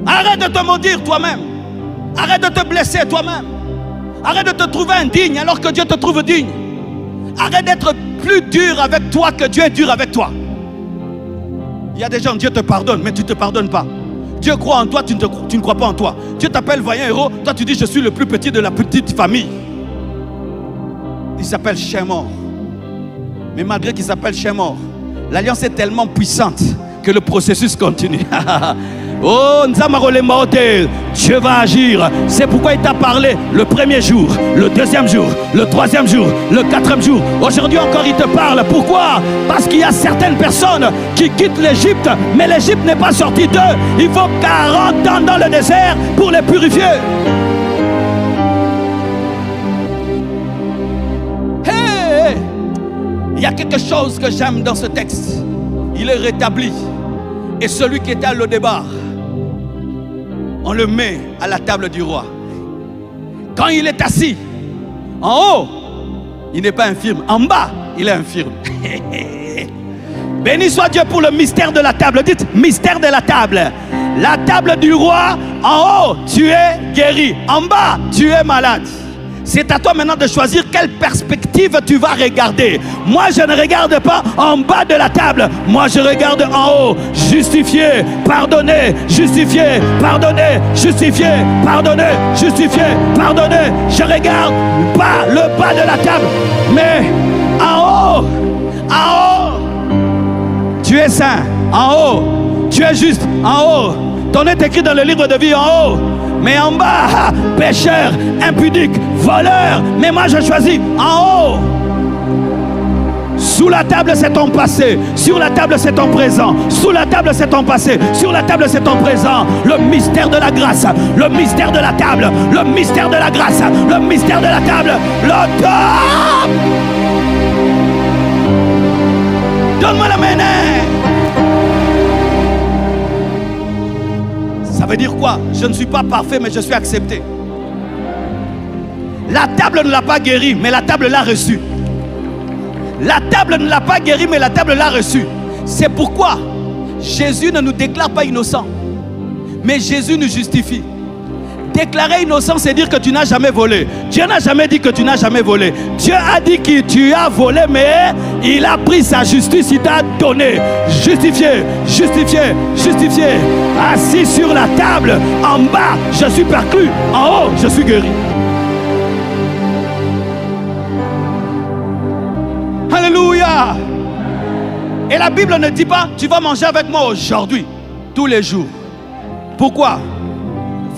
A: Arrête de te maudire toi-même. Arrête de te blesser toi-même. Arrête de te trouver indigne alors que Dieu te trouve digne. Arrête d'être plus dur avec toi que Dieu est dur avec toi. Il y a des gens, Dieu te pardonne, mais tu ne te pardonnes pas. Dieu croit en toi, tu ne crois pas en toi. Dieu t'appelle vaillant héros, toi tu dis je suis le plus petit de la petite famille. Il s'appelle chien mort. Mais malgré qu'il s'appelle chien mort, l'alliance est tellement puissante que le processus continue. Oh, Dieu va agir. C'est pourquoi il t'a parlé le premier jour, le deuxième jour, le troisième jour, le quatrième jour. Aujourd'hui encore il te parle. Pourquoi? Parce qu'il y a certaines personnes qui quittent l'Égypte, mais l'Égypte n'est pas sortie d'eux. Il faut 40 ans dans le désert pour les purifier. Hey! Il y a quelque chose que j'aime dans ce texte. Il est rétabli. Et celui qui était à Lo-Débar, on le met à la table du roi. Quand il est assis, en haut, il n'est pas infirme. En bas, il est infirme. Béni soit Dieu pour le mystère de la table. Dites, mystère de la table. La table du roi, en haut, tu es guéri. En bas, tu es malade. C'est à toi maintenant de choisir quelle perspective tu vas regarder. Moi, je ne regarde pas en bas de la table. Moi, je regarde en haut. Justifié, pardonné, justifié, pardonné, justifié, pardonné, justifié, pardonné. Je regarde pas le bas de la table, mais en haut, en haut. Tu es saint, en haut. Tu es juste, en haut. Ton nom est écrit dans le livre de vie en haut. Mais en bas, pécheur, impudique, voleur. Mais moi je choisis en haut. Sous la table c'est ton passé. Sur la table c'est ton présent. Sous la table c'est ton passé. Sur la table c'est ton présent. Le mystère de la grâce. Le mystère de la table. Le mystère de la grâce. Le mystère de la table. Le top. Donne-moi la main. Ça veut dire quoi? Je ne suis pas parfait, mais je suis accepté. La table ne l'a pas guéri, mais la table l'a reçu. La table ne l'a pas guéri, mais la table l'a reçu. C'est pourquoi Jésus ne nous déclare pas innocents, mais Jésus nous justifie. Déclarer innocent, c'est dire que tu n'as jamais volé. Dieu n'a jamais dit que tu n'as jamais volé. Dieu a dit que tu as volé, mais il a pris sa justice, il t'a donné. Justifié, justifié, justifié. Assis sur la table, en bas, je suis perclus. En haut, je suis guéri. Alléluia. Et la Bible ne dit pas, tu vas manger avec moi aujourd'hui, tous les jours. Pourquoi?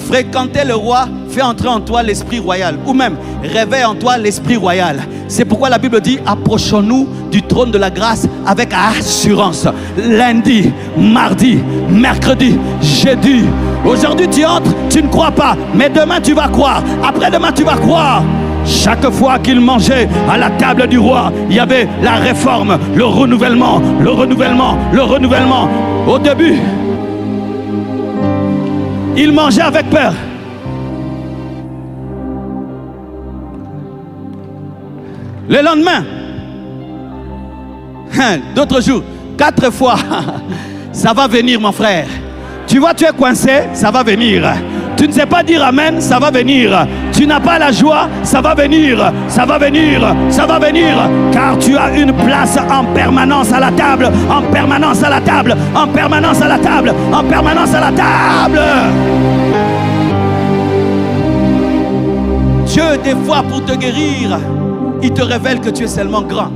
A: Fréquenter le roi fait entrer en toi l'esprit royal, ou même réveille en toi l'esprit royal. C'est pourquoi la Bible dit, approchons-nous du trône de la grâce avec assurance. Lundi, mardi, mercredi, jeudi. Aujourd'hui tu entres, tu ne crois pas, mais demain tu vas croire. Après-demain tu vas croire. Chaque fois qu'il mangeait à la table du roi, il y avait la réforme, le renouvellement, le renouvellement, le renouvellement. Au début, il mangeait avec peur. Le lendemain, d'autres jours, 4 fois, ça va venir mon frère. Tu vois, tu es coincé, ça va venir. Tu ne sais pas dire amen, ça va venir. Tu n'as pas la joie, ça va venir. Ça va venir, ça va venir. Car tu as une place en permanence à la table. En permanence à la table. En permanence à la table. En permanence à la table.
B: Dieu, des fois, pour te guérir, il te révèle que tu es seulement grand.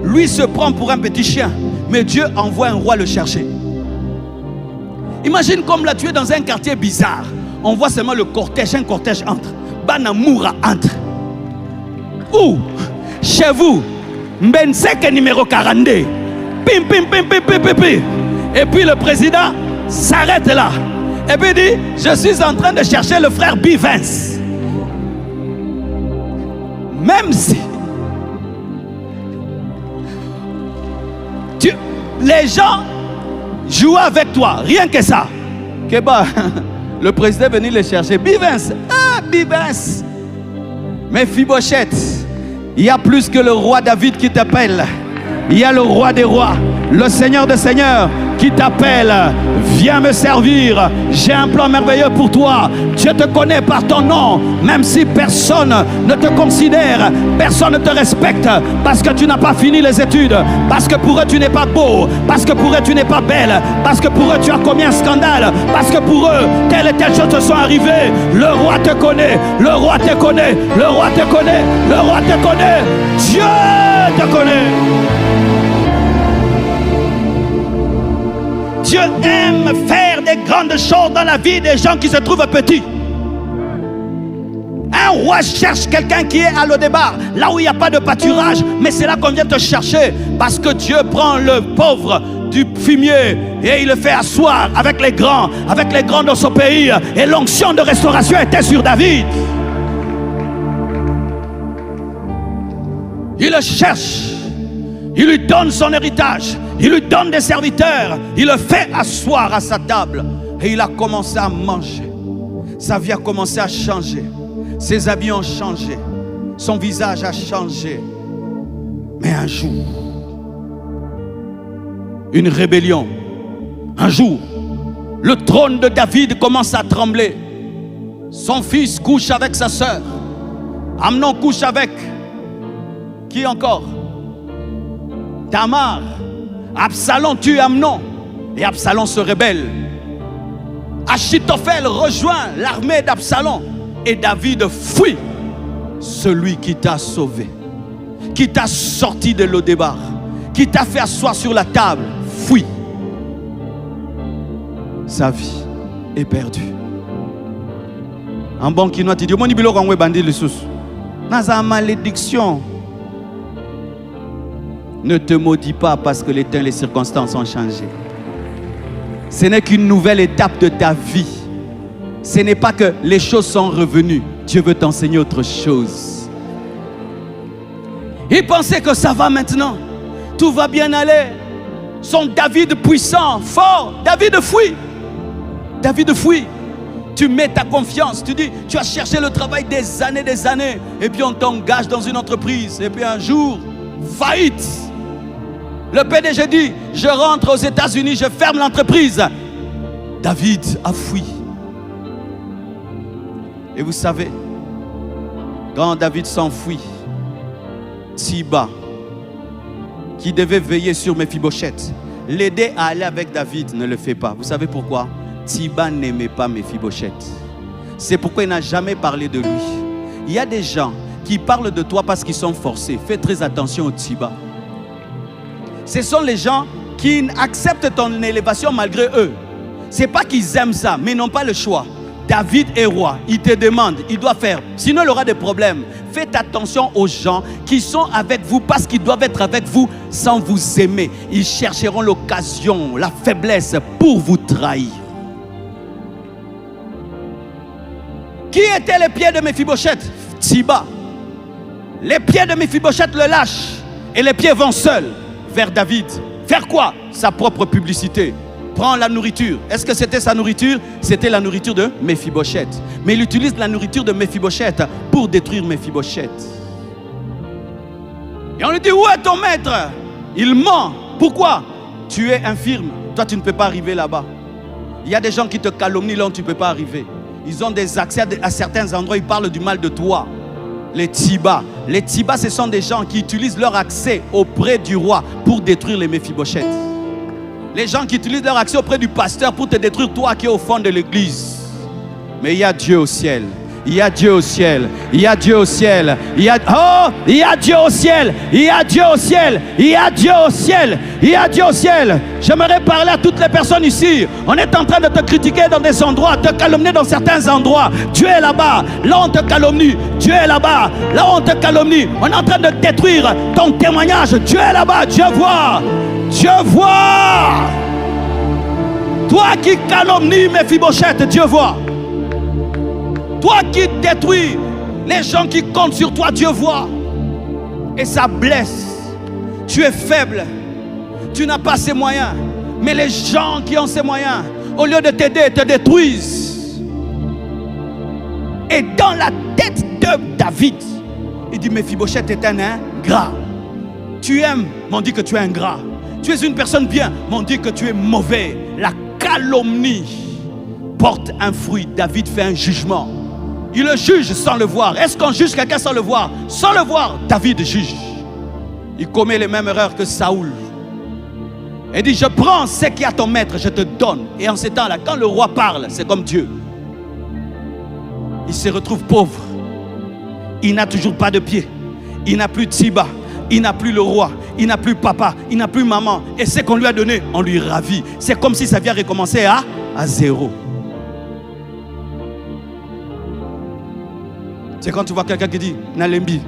B: Lui se prend pour un petit chien, mais Dieu envoie un roi le chercher. Imagine comme là, tu es dans un quartier bizarre. On voit seulement le cortège, un cortège entre. Banamoura entre. Ou, chez vous, Mbenseke numéro 42. Pim, pim, pim, pim, pim, pim, pim. Et puis le président s'arrête là. Et puis dit, je suis en train de chercher le frère Bivens. Même si les gens jouent avec toi, rien que ça. Que bah, le président est venu le chercher. Bivens, ah Bivens. Mephibosheth, il y a plus que le roi David qui t'appelle. Il y a le roi des rois, le Seigneur des seigneurs qui t'appelle. Viens me servir. J'ai un plan merveilleux pour toi. Dieu te connaît par ton nom. Même si personne ne te considère, personne ne te respecte, parce que tu n'as pas fini les études, parce que pour eux tu n'es pas beau, parce que pour eux tu n'es pas belle, parce que pour eux tu as commis un scandale, parce que pour eux telle et telle chose te sont arrivées. Le roi te connaît. Le roi te connaît. Le roi te connaît. Le roi te connaît. Dieu te connaît. Dieu aime faire des grandes choses dans la vie des gens qui se trouvent petits. Un roi cherche quelqu'un qui est à Lo-Debar, là où il n'y a pas de pâturage, mais c'est là qu'on vient te chercher, parce que Dieu prend le pauvre du fumier et il le fait asseoir avec les grands dans son pays. Et l'onction de restauration était sur David. Il le cherche. Il lui donne son héritage, il lui donne des serviteurs, il le fait asseoir à sa table et il a commencé à manger. Sa vie a commencé à changer, ses habits ont changé, son visage a changé. Mais un jour, une rébellion, un jour, le trône de David commence à trembler. Son fils couche avec sa sœur, Amnon couche avec qui encore? Tamar. Absalom tue Amnon et Absalom se rebelle. Achitophel rejoint l'armée d'Absalom et David fuit. Celui qui t'a sauvé, qui t'a sorti de Lo-Debar, qui t'a fait asseoir sur la table, fuit. Sa vie est perdue. En bon quinois, tu dis, mon ibilo quand on bandit le sous. Dans une malédiction. Ne te maudis pas parce que les temps et les circonstances ont changé. Ce n'est qu'une nouvelle étape de ta vie. Ce n'est pas que les choses sont revenues. Dieu veut t'enseigner autre chose. Il pensait que ça va maintenant. Tout va bien aller. Son David puissant, fort. David fuit. David fuit. Tu mets ta confiance. Tu dis, tu as cherché le travail des années. Et puis on t'engage dans une entreprise. Et puis un jour, faillite. Le PDG dit, je rentre aux États-Unis, je ferme l'entreprise. David a fui. Et vous savez, quand David s'enfuit, Tsiba, qui devait veiller sur Mephibosheth, l'aider à aller avec David, ne le fait pas. Vous savez pourquoi? Tsiba n'aimait pas Mephibosheth. C'est pourquoi il n'a jamais parlé de lui. Il y a des gens qui parlent de toi parce qu'ils sont forcés. Fais très attention au Tsiba. Ce sont les gens qui acceptent ton élévation malgré eux. Ce n'est pas qu'ils aiment ça, mais ils n'ont pas le choix. David est roi, il te demande, il doit faire. Sinon, il aura des problèmes. Faites attention aux gens qui sont avec vous parce qu'ils doivent être avec vous sans vous aimer. Ils chercheront l'occasion, la faiblesse pour vous trahir. Qui étaient les pieds de Mephibosheth? Tsiba. Les pieds de Mephibosheth le lâchent et les pieds vont seuls vers David. Faire quoi? Sa propre publicité. Prends la nourriture. Est-ce que c'était sa nourriture? C'était la nourriture de Mephibosheth. Mais il utilise la nourriture de Mephibosheth pour détruire Mephibosheth. Et on lui dit, où est ton maître? Il ment. Pourquoi? Tu es infirme. Toi, tu ne peux pas arriver là-bas. Il y a des gens qui te calomnient là où tu ne peux pas arriver. Ils ont des accès à certains endroits, ils parlent du mal de toi. Les Tsiba. Les Tsiba, ce sont des gens qui utilisent leur accès auprès du roi pour détruire les Mephibosheth. Les gens qui utilisent leur accès auprès du pasteur pour te détruire toi qui es au fond de l'église. Mais il y a Dieu au ciel. Il y a Dieu au ciel. Il y a Dieu au ciel. Il y a Dieu au ciel. Il y a Dieu au ciel. Il y a Dieu au ciel. Il y a Dieu au ciel. J'aimerais parler à toutes les personnes ici. On est en train de te critiquer dans des endroits, te calomnier dans certains endroits. Dieu est là-bas. Là on te calomnie. Dieu est là-bas. Là on te calomnie. On est en train de détruire ton témoignage. Dieu est là-bas. Dieu voit. Dieu voit. Toi qui calomnies Mephibosheth, Dieu voit. Toi qui détruis les gens qui comptent sur toi, Dieu voit. Et ça blesse. Tu es faible. Tu n'as pas ces moyens. Mais les gens qui ont ces moyens, au lieu de t'aider, te détruisent. Et dans la tête de David, il dit Mephibosheth est un ingrat. Tu aimes, mais on dit que tu es ingrat. Tu es une personne bien, mais on dit que tu es mauvais. La calomnie porte un fruit. David fait un jugement. Il le juge sans le voir. Est-ce qu'on juge quelqu'un sans le voir? Sans le voir, David juge. Il commet les mêmes erreurs que Saoul. Il dit, je prends ce qui est à ton maître, je te donne. Et en ces temps-là, quand le roi parle, c'est comme Dieu. Il se retrouve pauvre. Il n'a toujours pas de pied. Il n'a plus de Tsiba. Il n'a plus le roi. Il n'a plus papa. Il n'a plus maman. Et ce qu'on lui a donné, on lui ravit. C'est comme si ça vient recommencer à zéro. C'est quand tu vois quelqu'un qui dit Nalembi,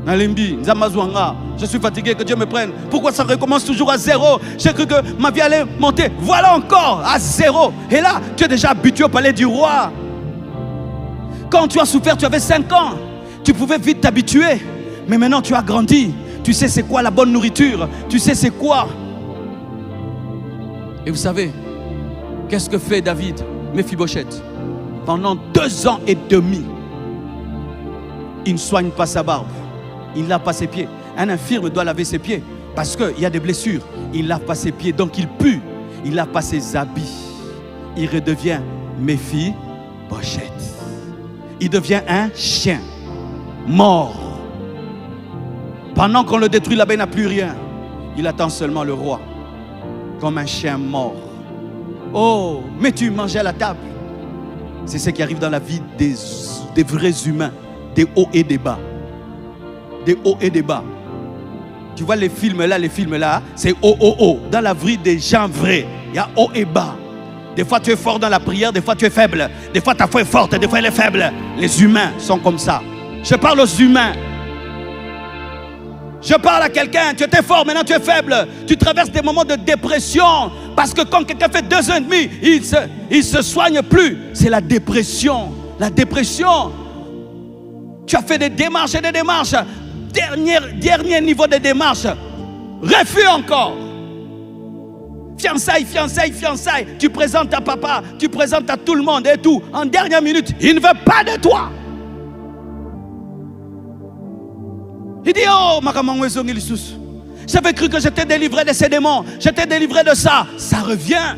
B: Nalembi, Nzamazouanga, je suis fatigué, que Dieu me prenne. Pourquoi ça recommence toujours à zéro? J'ai cru que ma vie allait monter. Voilà encore à zéro. Et là, tu es déjà habitué au palais du roi. Quand tu as souffert, tu avais 5 ans. Tu pouvais vite t'habituer. Mais maintenant, tu as grandi. Tu sais c'est quoi la bonne nourriture. Tu sais c'est quoi. Et vous savez, qu'est-ce que fait David, Mephibosheth? Pendant 2 ans et demi, il ne soigne pas sa barbe. Il ne lave pas ses pieds. Un infirme doit laver ses pieds parce qu'il y a des blessures. Il ne lave pas ses pieds, donc il pue. Il ne lave pas ses habits. Il redevient Mephibosheth. Il devient un chien mort. Pendant qu'on le détruit là-bas, il n'a plus rien. Il attend seulement le roi comme un chien mort. Oh, mais tu mangeais à la table. C'est ce qui arrive dans la vie des vrais humains. Des hauts et des bas. Des hauts et des bas. Tu vois les films là, c'est haut, haut, haut. Dans la vie des gens vrais, il y a haut et bas. Des fois tu es fort dans la prière, des fois tu es faible. Des fois ta foi est forte, des fois elle est faible. Les humains sont comme ça. Je parle aux humains. Je parle à quelqu'un, tu étais fort, maintenant tu es faible. Tu traverses des moments de dépression. Parce que quand quelqu'un fait 2 ans et demi, il se soigne plus. C'est la dépression. La dépression. Tu as fait des démarches et des démarches. Dernier niveau de démarches. Refus encore. Fiançailles, fiançailles, fiançailles. Tu présentes à papa, tu présentes à tout le monde et tout. En dernière minute, il ne veut pas de toi. Il dit, oh, j'avais cru que j'étais délivré de ces démons. J'étais délivré de ça. Ça revient.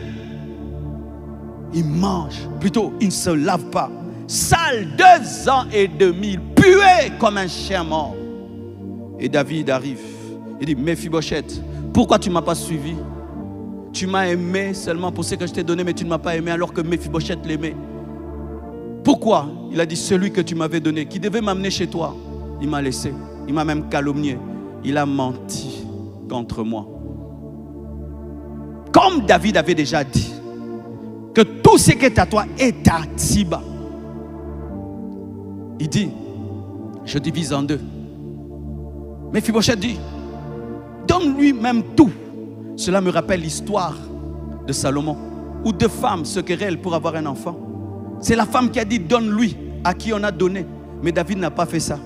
B: Il mange. Plutôt, il ne se lave pas. Sale, 2 ans et demi, pué comme un chien mort. Et David arrive. Il dit, Mephibosheth, pourquoi tu ne m'as pas suivi? Tu m'as aimé seulement pour ce que je t'ai donné, mais tu ne m'as pas aimé alors que Mephibosheth l'aimait. Pourquoi? Il a dit, celui que tu m'avais donné, qui devait m'amener chez toi, il m'a laissé. Il m'a même calomnié. Il a menti contre moi. Comme David avait déjà dit, que tout ce qui est à toi est à Tsiba. Il dit, je divise en 2. Mephibosheth dit, donne-lui même tout. Cela me rappelle l'histoire de Salomon, où 2 femmes se querellent pour avoir un enfant. C'est la femme qui a dit, donne-lui à qui on a donné. Mais David n'a pas fait ça.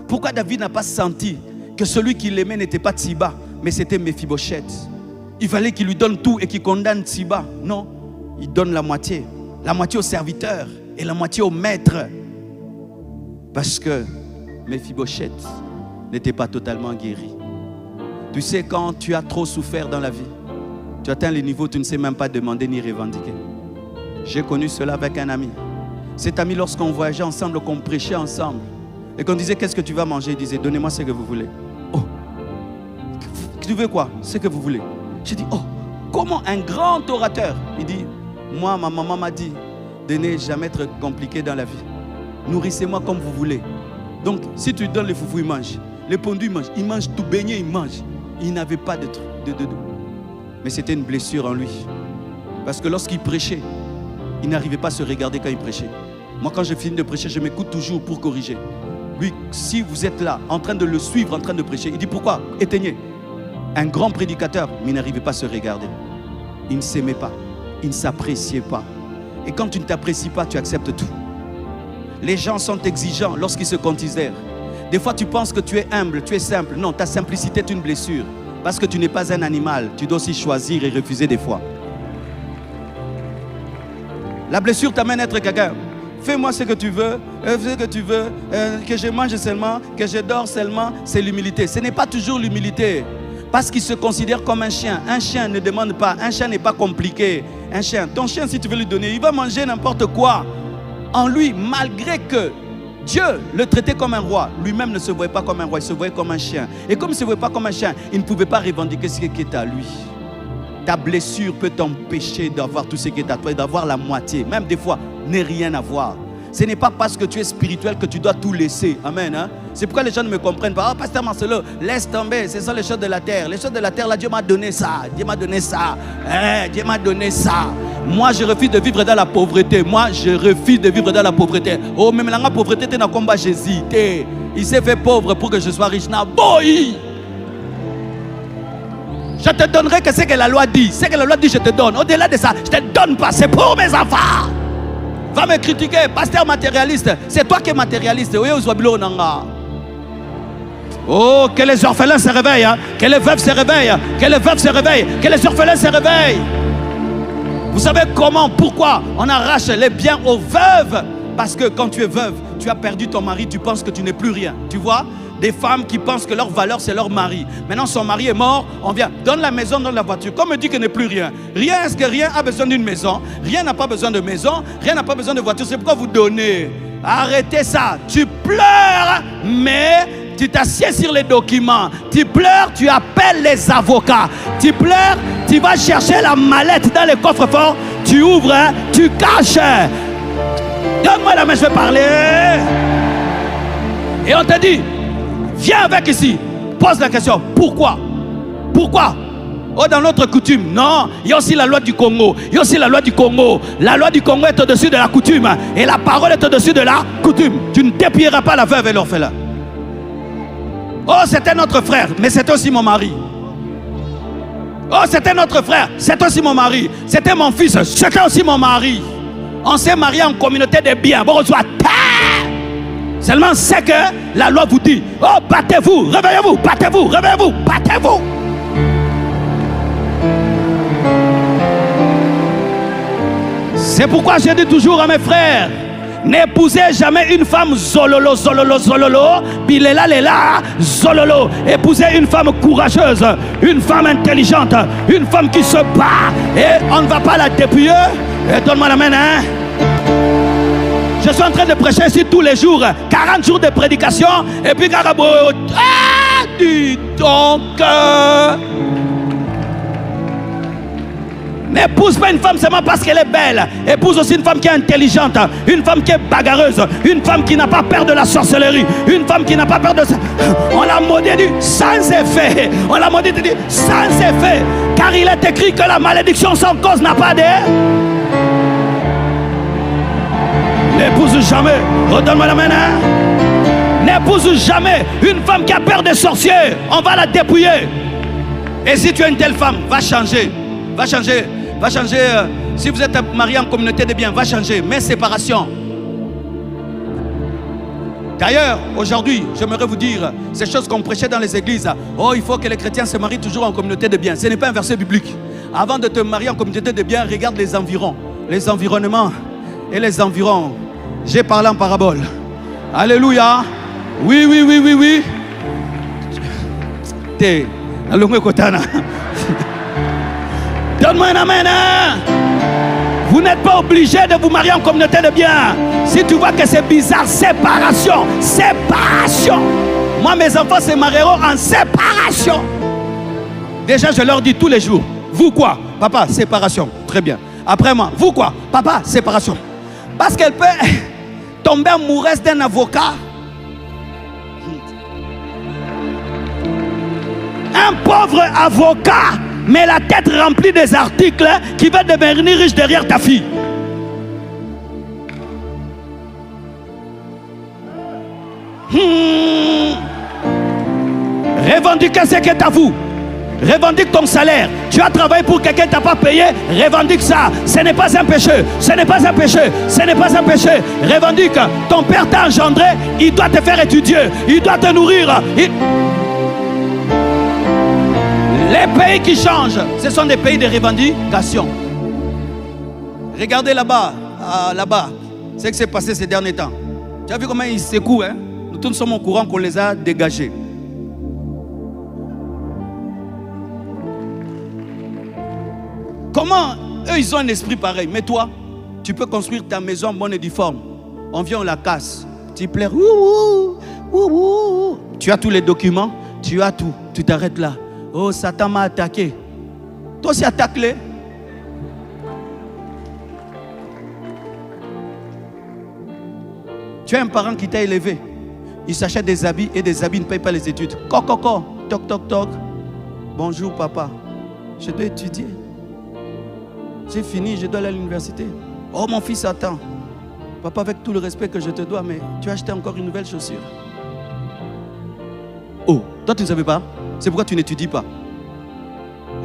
B: Pourquoi David n'a pas senti que celui qui l'aimait n'était pas Tsiba, mais c'était Mephibosheth? Il fallait qu'il lui donne tout et qu'il condamne Tsiba. Non, il donne la moitié au serviteur et la moitié au maître. Parce que Mephibosheth n'était pas totalement guéri. Tu sais, quand tu as trop souffert dans la vie, tu atteins les niveaux où tu ne sais même pas demander ni revendiquer. J'ai connu cela avec un ami. Cet ami, lorsqu'on voyageait ensemble, qu'on prêchait ensemble, et qu'on disait, qu'est-ce que tu vas manger? Il disait, donnez-moi ce que vous voulez. Oh, tu veux quoi? Ce que vous voulez. J'ai dit, oh, comment un grand orateur? Il dit, moi, ma maman m'a dit de ne jamais être compliqué dans la vie. nourrissez-moi comme vous voulez. Donc, si tu donnes les foufous, il mange. Les pondus, il mange. Il mange tout beignet, il mange. Il n'avait pas de truc. Mais c'était une blessure en lui. Parce que lorsqu'il prêchait, il n'arrivait pas à se regarder quand il prêchait. Moi, quand je finis de prêcher, je m'écoute toujours pour corriger. Lui, si vous êtes là, en train de le suivre, en train de prêcher, il dit pourquoi? Éteignez. Un grand prédicateur, mais il n'arrivait pas à se regarder. Il ne s'aimait pas. Il ne s'appréciait pas. Et quand tu ne t'apprécies pas, tu acceptes tout. Les gens sont exigeants lorsqu'ils se considèrent. Des fois, tu penses que tu es humble, tu es simple. Non, ta simplicité est une blessure. Parce que tu n'es pas un animal. Tu dois aussi choisir et refuser des fois. La blessure t'amène à être quelqu'un. Fais-moi ce que tu veux, que je mange seulement, que je dors seulement. C'est l'humilité. Ce n'est pas toujours l'humilité. Parce qu'il se considère comme un chien. Un chien ne demande pas. Un chien n'est pas compliqué. Un chien, ton chien, si tu veux lui donner, il va manger n'importe quoi. En lui, malgré que Dieu le traitait comme un roi, lui-même ne se voyait pas comme un roi, il se voyait comme un chien. Et comme il ne se voyait pas comme un chien, il ne pouvait pas revendiquer ce qui est à lui. Ta blessure peut t'empêcher d'avoir tout ce qui est à toi et d'avoir la moitié. Même des fois, n'est rien avoir. Ce n'est pas parce que tu es spirituel que tu dois tout laisser. Amen. Hein? C'est pourquoi les gens ne me comprennent pas. Oh, pasteur Marcelo, laisse tomber. Ce sont les choses de la terre. Les choses de la terre, là, Dieu m'a donné ça. Dieu m'a donné ça. Dieu m'a donné ça. Moi, je refuse de vivre dans la pauvreté. Moi, je refuse de vivre dans la pauvreté. Oh, même la pauvreté, tu n'as combat Jésus. Il s'est fait pauvre pour que je sois riche. Boy! Je te donnerai que ce que la loi dit. Ce que la loi dit, je te donne. Au-delà de ça, je ne te donne pas. C'est pour mes enfants. Va me critiquer, pasteur matérialiste. C'est toi qui es matérialiste. Oh, que les orphelins se réveillent, hein? Que les veuves se réveillent, que les veuves se réveillent, que les orphelins se réveillent. Vous savez comment, pourquoi on arrache les biens aux veuves? Parce que quand tu es veuve, tu as perdu ton mari, tu penses que tu n'es plus rien. Tu vois? Des femmes qui pensent que leur valeur c'est leur mari. Maintenant son mari est mort, on vient, donne la maison, donne la voiture. Comme on dit qu'il n'est plus rien. Rien, est-ce que rien a besoin d'une maison? Rien n'a pas besoin de maison, rien n'a pas besoin de voiture. C'est pourquoi vous donnez. Arrêtez ça. Tu pleures, mais tu t'assieds sur les documents. Tu pleures, tu appelles les avocats. Tu pleures, tu vas chercher la mallette dans le coffre-fort. Tu ouvres, tu caches. Donne-moi la main, je vais parler. Et on te dit, viens avec ici. Pose la question. Pourquoi? Pourquoi? Oh, dans notre coutume. Non, il y a aussi la loi du Congo. Il y a aussi la loi du Congo. La loi du Congo est au-dessus de la coutume. Et la parole est au-dessus de la coutume. Tu ne dépouilleras pas la veuve et l'orphelin. Oh, c'était notre frère, mais c'était aussi mon mari. Oh, c'était notre frère, c'était aussi mon mari. C'était mon fils, c'était aussi mon mari. On s'est marié en communauté de biens. Bon, seulement c'est que la loi vous dit, oh, battez-vous, réveillez-vous, battez-vous, réveillez-vous, battez-vous. C'est pourquoi je dis toujours à mes frères, n'épousez jamais une femme zololo, zololo, zololo, bilela, lela, zololo. Épousez une femme courageuse, une femme intelligente, une femme qui se bat. Et on ne va pas la dépouiller. Et donne-moi la main, hein. Je suis en train de prêcher ici tous les jours, 40 jours de prédication. Et puis, Carabo, ah, dis donc. N'épouse pas une femme seulement parce qu'elle est belle. Épouse aussi une femme qui est intelligente, une femme qui est bagarreuse, une femme qui n'a pas peur de la sorcellerie, une femme qui n'a pas peur de ça. On l'a maudit sans effet. On l'a maudit sans effet. Car il est écrit que la malédiction sans cause n'a pas de... N'épouse jamais. Redonne-moi la main. N'épouse jamais une femme qui a peur des sorciers. On va la dépouiller. Et si tu es une telle femme, va changer. Va changer. Va changer. Si vous êtes marié en communauté de biens, va changer. Mais séparation. D'ailleurs, aujourd'hui, j'aimerais vous dire ces choses qu'on prêchait dans les églises. Oh, il faut que les chrétiens se marient toujours en communauté de biens. Ce n'est pas un verset biblique. Avant de te marier en communauté de biens, regarde les environs, les environnements et les environs. J'ai parlé en parabole. Alléluia. Oui, oui, oui, oui, oui. T'es dans le Kotana. Donne-moi un amen. Vous n'êtes pas obligé de vous marier en communauté de biens. Si tu vois que c'est bizarre, séparation. Séparation. Moi, mes enfants se marieront en séparation. Déjà, je leur dis tous les jours. Vous quoi? Papa, séparation. Très bien. Après moi, vous quoi? Papa, séparation. Parce qu'elle peut... tombée amoureuse d'un avocat. Un pauvre avocat, mais la tête remplie des articles qui va devenir riche derrière ta fille. Revendiquez ce qui est à vous. Revendique ton salaire. Tu as travaillé pour quelqu'un qui t'a pas payé. Revendique ça. Ce n'est pas un péché. Ce n'est pas un péché. Ce n'est pas un péché. Revendique. Ton père t'a engendré. Il doit te faire étudier. Il doit te nourrir. Les pays qui changent, ce sont des pays de revendication. Regardez là-bas. Là-bas. C'est ce qui s'est passé ces derniers temps. Tu as vu comment ils secouent, hein? Nous tous sommes au courant qu'on les a dégagés. Comment eux ils ont un esprit pareil? Mais toi, tu peux construire ta maison en bonne et due forme. On vient, on la casse. Tu pleures. Tu as tous les documents, tu as tout. Tu t'arrêtes là. Oh, Satan m'a attaqué. Toi aussi attaque-les. Tu as un parent qui t'a élevé. Il s'achète des habits et des habits ne payent pas les études. Coco, toc, toc, toc. Bonjour papa. Je dois étudier. J'ai fini, je dois aller à l'université. Oh mon fils, attends. Papa, avec tout le respect que je te dois, mais tu as acheté encore une nouvelle chaussure. Oh, toi tu ne savais pas? C'est pourquoi tu n'étudies pas.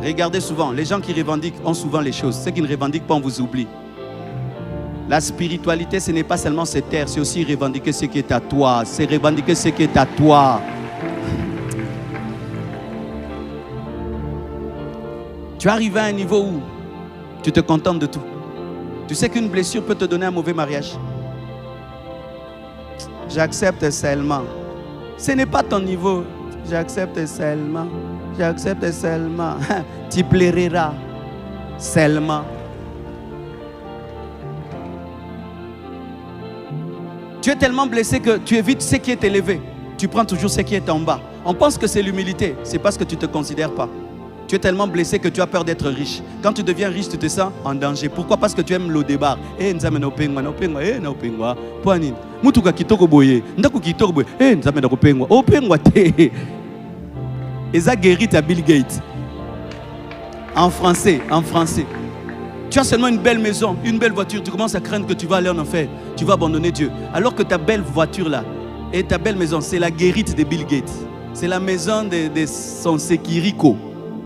B: Regardez souvent, les gens qui revendiquent ont souvent les choses. Ceux qui ne revendiquent pas, on vous oublie. La spiritualité, ce n'est pas seulement se taire, c'est aussi revendiquer ce qui est à toi. C'est revendiquer ce qui est à toi. Tu arrives à un niveau où tu te contentes de tout. Tu sais qu'une blessure peut te donner un mauvais mariage. J'accepte seulement. Ce n'est pas ton niveau. J'accepte seulement. J'accepte seulement. Tu plairas seulement. Tu es tellement blessé que tu évites ce qui est élevé. Tu prends toujours ce qui est en bas. On pense que c'est l'humilité. C'est parce que tu ne te considères pas. Tu es tellement blessé que tu as peur d'être riche. Quand tu deviens riche, tu te sens en danger. Pourquoi? Parce que tu aimes le débat. Bill Gates. En français. Tu as seulement une belle maison, une belle voiture. Tu commences à craindre que tu vas aller en enfer. Tu vas abandonner Dieu. Alors que ta belle voiture là et ta belle maison, c'est la guérite de Bill Gates. C'est la maison de son Sekiriko.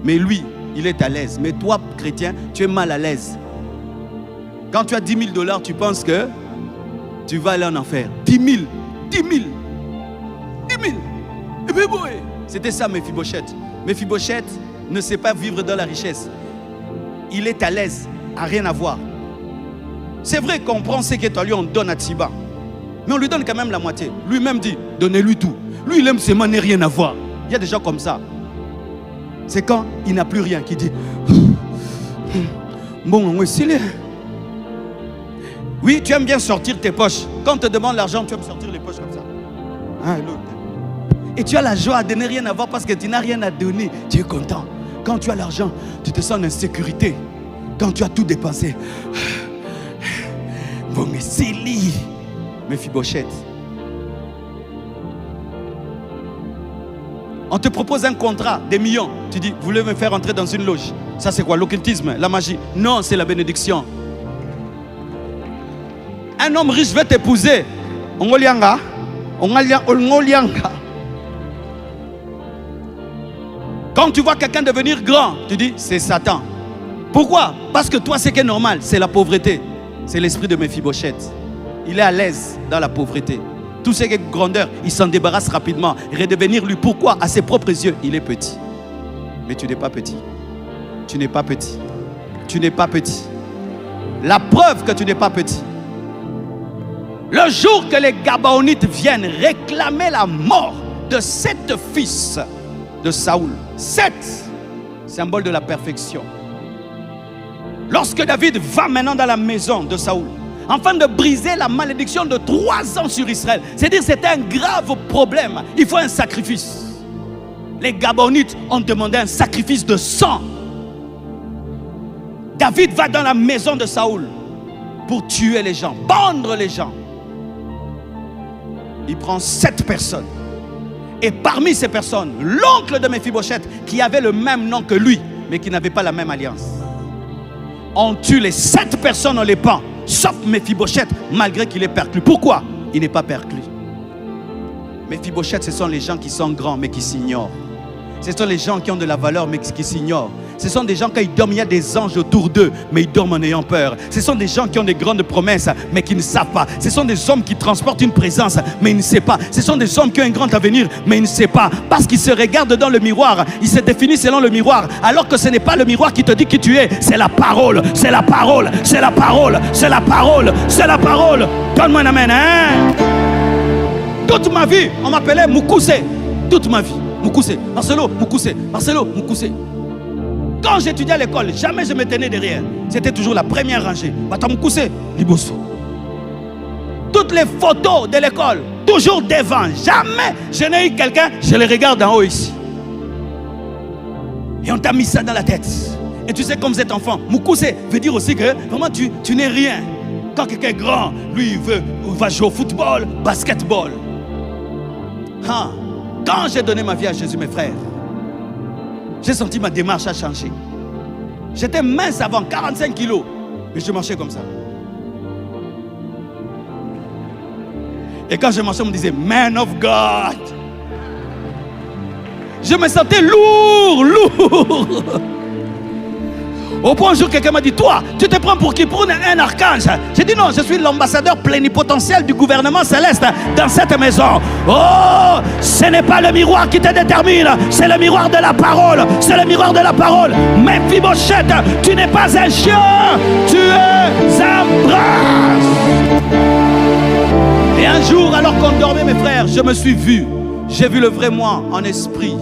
B: Mais lui, il est à l'aise. Mais toi, chrétien, tu es mal à l'aise. Quand tu as $10,000, tu penses que tu vas aller en enfer. 10 000. C'était ça, Mephibosheth. Mephibosheth ne sait pas vivre dans la richesse. Il est à l'aise, à rien à voir. C'est vrai qu'on prend ce qui est à lui, on donne à Tsiba. Mais on lui donne quand même la moitié. Lui-même dit, donnez-lui tout. Lui, il aime seulement ne rien avoir. Il y a des gens comme ça. C'est quand il n'a plus rien qu'il dit bon, oui, tu aimes bien sortir tes poches. Quand on te demande l'argent, tu aimes sortir les poches comme ça. Et tu as la joie de ne rien avoir parce que tu n'as rien à donner. Tu es content. Quand tu as l'argent, tu te sens en insécurité. Quand tu as tout dépensé. Bon, mais c'est lui. Mephibosheth. On te propose un contrat, des millions. Tu dis, vous voulez me faire entrer dans une loge. Ça c'est quoi? L'occultisme, la magie? Non, c'est la bénédiction. Un homme riche veut t'épouser. Ongolianga. Quand tu vois quelqu'un devenir grand, tu dis, c'est Satan. Pourquoi? Parce que toi, ce qui est normal, c'est la pauvreté. C'est l'esprit de Mephibosheth. Il est à l'aise dans la pauvreté. Tout ce qui est grandeur, il s'en débarrasse rapidement. Redevenir lui, pourquoi? À ses propres yeux, il est petit. Mais tu n'es pas petit. Tu n'es pas petit. Tu n'es pas petit. La preuve que tu n'es pas petit. Le jour que les Gabaonites viennent réclamer la mort de 7 fils de Saoul. 7, symbole de la perfection. Lorsque David va maintenant dans la maison de Saoul, afin de briser la malédiction de 3 ans sur Israël. C'est-à-dire que c'était un grave problème. Il faut un sacrifice. Les Gabaonites ont demandé un sacrifice de sang. David va dans la maison de Saoul pour tuer les gens, pendre les gens. il prend 7 personnes. Et parmi ces personnes, l'oncle de Méphibosheth, qui avait le même nom que lui, mais qui n'avait pas la même alliance. On tue les 7 personnes, on les pend, sauf Méphibosheth, malgré qu'il est perclus. Pourquoi il n'est pas perclus? Méphibosheth, ce sont les gens qui sont grands, mais qui s'ignorent. Ce sont les gens qui ont de la valeur, mais qui s'ignorent. Ce sont des gens, quand ils dorment, il y a des anges autour d'eux, mais ils dorment en ayant peur. Ce sont des gens qui ont des grandes promesses, mais qui ne savent pas. Ce sont des hommes qui transportent une présence, mais ils ne savent pas. Ce sont des hommes qui ont un grand avenir, mais ils ne savent pas. Parce qu'ils se regardent dans le miroir, ils se définissent selon le miroir, alors que ce n'est pas le miroir qui te dit qui tu es, c'est la parole, c'est la parole, c'est la parole, c'est la parole, c'est la parole. Donne-moi un amen, hein? Toute ma vie, on m'appelait Moukoussé. Toute ma vie. Moukoussé, Marcelo, Moukoussé, Marcelo, Moukoussé. Quand j'étudiais à l'école, jamais je me tenais derrière. C'était toujours la première rangée. Bata Moukoussé, Liboso. Toutes les photos de l'école, toujours devant. Jamais je n'ai eu quelqu'un, je les regarde en haut ici. Et on t'a mis ça dans la tête. Et tu sais, comme vous êtes enfant, Moukoussé veut dire aussi que vraiment tu n'es rien. Quand quelqu'un est grand, lui, il va jouer au football, basketball. Ah. Quand j'ai donné ma vie à Jésus, mes frères, j'ai senti ma démarche a changé. J'étais mince avant, 45 kilos, mais je marchais comme ça. Et quand je marchais, on me disait, Man of God. Je me sentais lourd. Au point un jour, quelqu'un m'a dit, toi, tu te prends pour qui? Pour un archange? J'ai dit non, je suis l'ambassadeur plénipotentiel du gouvernement céleste dans cette maison. Oh, ce n'est pas le miroir qui te détermine, c'est le miroir de la parole. C'est le miroir de la parole. Méphibosheth, tu n'es pas un chien, tu es un prince. Et un jour, alors qu'on dormait, mes frères, je me suis vu. J'ai vu le vrai moi en esprit.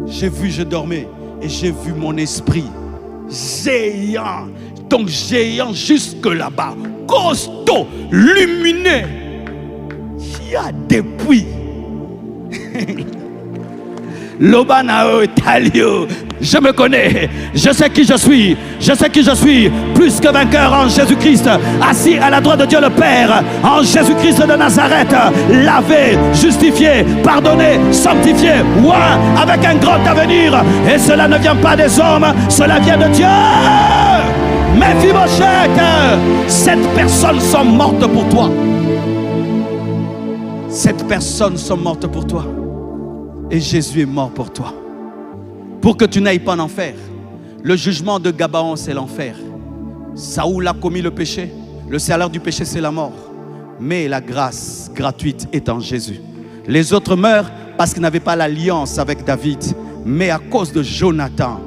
B: Je dormais et j'ai vu mon esprit. Géant, donc géant jusque là-bas, costaud, lumineux. Il y a des puits. Lobanao Talio, je me connais, je sais qui je suis, plus que vainqueur en Jésus-Christ, assis à la droite de Dieu le Père, en Jésus-Christ de Nazareth, lavé, justifié, pardonné, sanctifié, ouah, avec un grand avenir, et cela ne vient pas des hommes, cela vient de Dieu. Méphibosheth, 7 personnes sont mortes pour toi. 7 personnes sont mortes pour toi. Et Jésus est mort pour toi. Pour que tu n'ailles pas en enfer. Le jugement de Gabaon, c'est l'enfer. Saoul a commis le péché. Le salaire du péché, c'est la mort. Mais la grâce gratuite est en Jésus. Les autres meurent parce qu'ils n'avaient pas l'alliance avec David. Mais à cause de Jonathan,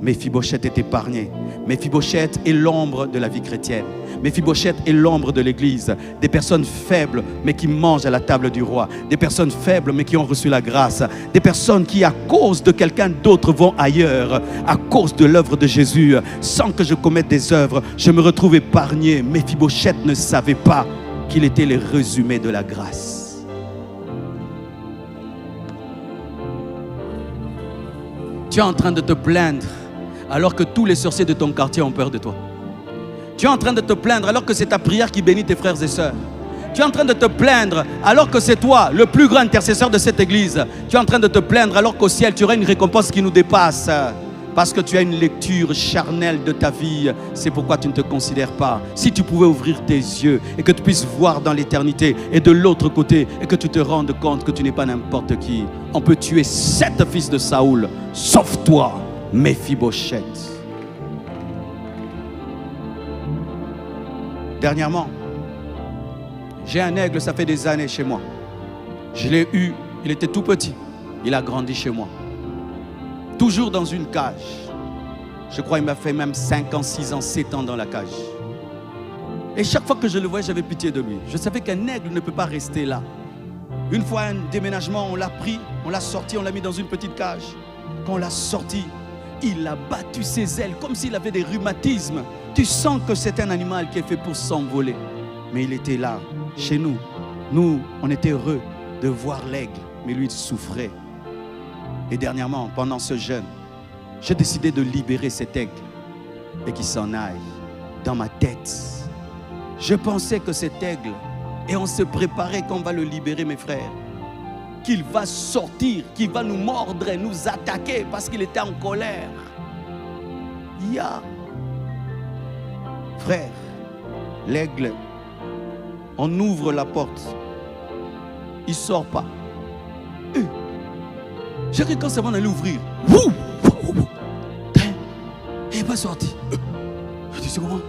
B: Méphibosheth est épargné. Méphibosheth est l'ombre de la vie chrétienne. Méphibosheth est l'ombre de l'église. Des personnes faibles mais qui mangent à la table du roi. Des personnes faibles mais qui ont reçu la grâce. Des personnes qui à cause de quelqu'un d'autre vont ailleurs. À cause de l'œuvre de Jésus. Sans que je commette des œuvres, je me retrouve épargné. Méphibosheth ne savait pas qu'il était le résumé de la grâce. Tu es en train de te plaindre alors que tous les sorciers de ton quartier ont peur de toi. Tu es en train de te plaindre alors que c'est ta prière qui bénit tes frères et sœurs. Tu es en train de te plaindre alors que c'est toi le plus grand intercesseur de cette église. Tu es en train de te plaindre alors qu'au ciel tu auras une récompense qui nous dépasse. Parce que tu as une lecture charnelle de ta vie. C'est pourquoi tu ne te considères pas. Si tu pouvais ouvrir tes yeux et que tu puisses voir dans l'éternité et de l'autre côté et que tu te rendes compte que tu n'es pas n'importe qui. On peut tuer 7 fils de Saoul, sauf toi, Méphibosheth. Dernièrement, j'ai un aigle, ça fait des années chez moi. Je l'ai eu, il était tout petit. Il a grandi chez moi. Toujours dans une cage. Je crois qu'il m'a fait même 5 ans, 6 ans, 7 ans dans la cage. Et chaque fois que je le voyais, j'avais pitié de lui. Je savais qu'un aigle ne peut pas rester là. Une fois, un déménagement, on l'a pris, on l'a sorti, on l'a mis dans une petite cage. Quand on l'a sorti, il a battu ses ailes comme s'il avait des rhumatismes. Tu sens que c'est un animal qui est fait pour s'envoler. Mais il était là, chez nous. Nous, on était heureux de voir l'aigle, mais lui, il souffrait. Et dernièrement, pendant ce jeûne, j'ai décidé de libérer cet aigle et qu'il s'en aille. Dans ma tête, je pensais que cet aigle Et on se préparait qu'on va le libérer, mes frères. Qu'il va sortir, qu'il va nous mordre, nous attaquer parce qu'il était en colère. Frère, l'aigle, on ouvre la porte. Il ne sort pas. J'ai cru quand c'est bon d'aller ouvrir. Il n'est pas sorti. Je dis, c'est comment?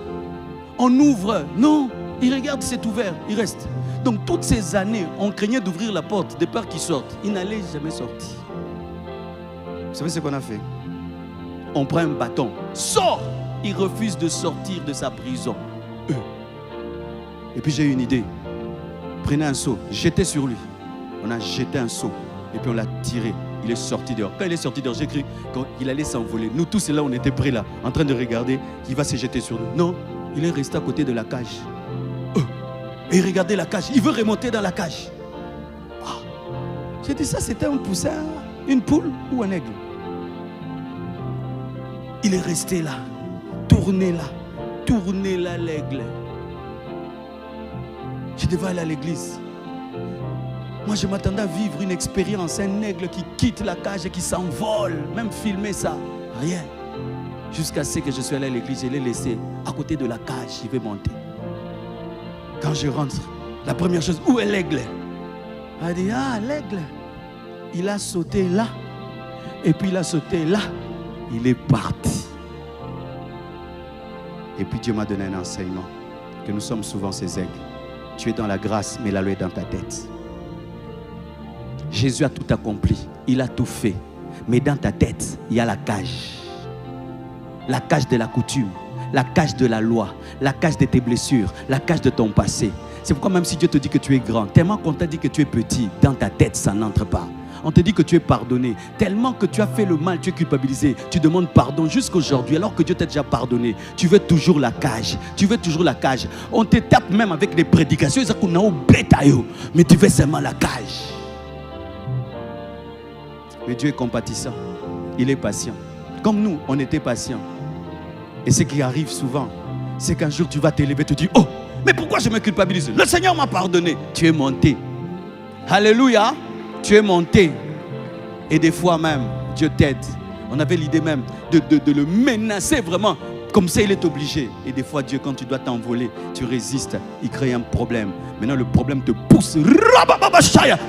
B: On ouvre. Non, il regarde, c'est ouvert. Il reste. Donc toutes ces années, on craignait d'ouvrir la porte de peur qu'il sorte. Il n'allait jamais sortir.
A: Vous savez ce qu'on a fait?
B: On prend un bâton. Sors! Il refuse de sortir de sa prison. Et puis j'ai eu une idée. Prenez un seau, jetez sur lui. On a jeté un seau et puis on l'a tiré. Il est sorti dehors. Quand il est sorti dehors, j'ai cru qu'il allait s'envoler. Nous tous là, on était prêts là, en train de regarder qu'il va se jeter sur nous. Non, il est resté à côté de la cage. Et il regardait la cage. Il veut remonter dans la cage. J'ai dit ça, c'était un poussin, une poule ou un aigle. Il est resté là, tourné là l'aigle. Je devais aller à l'église. Moi, je m'attendais à vivre une expérience, un aigle qui quitte la cage et qui s'envole, même filmer ça, rien. Jusqu'à ce que je suis allé à l'église, je l'ai laissé à côté de la cage, il veut monter. Quand je rentre, la première chose, où est l'aigle? Elle dit, l'aigle, il a sauté là, et puis il a sauté là, il est parti.
A: Et puis Dieu m'a donné un enseignement, que nous sommes souvent ces aigles. Tu es dans la grâce, mais la loi est dans ta tête.
B: Jésus a tout accompli, il a tout fait. Mais dans ta tête, il y a la cage. La cage de la coutume, la cage de la loi, la cage de tes blessures, la cage de ton passé. C'est pourquoi même si Dieu te dit que tu es grand, tellement qu'on t'a dit que tu es petit, dans ta tête, ça n'entre pas. On te dit que tu es pardonné. Tellement que tu as fait le mal, tu es culpabilisé. Tu demandes pardon jusqu'aujourd'hui, alors que Dieu t'a déjà pardonné. Tu veux toujours la cage. Tu veux toujours la cage. On te tape même avec des prédications. Mais tu veux seulement la cage.
A: Mais Dieu est compatissant. Il est patient. Comme nous, on était patients. Et ce qui arrive souvent, c'est qu'un jour tu vas t'élever et te dire,
B: mais pourquoi je me culpabilise? Le Seigneur m'a pardonné. Tu es monté. Alléluia. Tu es monté. Et des fois même, Dieu t'aide. On avait l'idée même de le menacer vraiment. Comme ça, il est obligé. Et des fois, Dieu, quand tu dois t'envoler, tu résistes. Il crée un problème. Maintenant, le problème te pousse.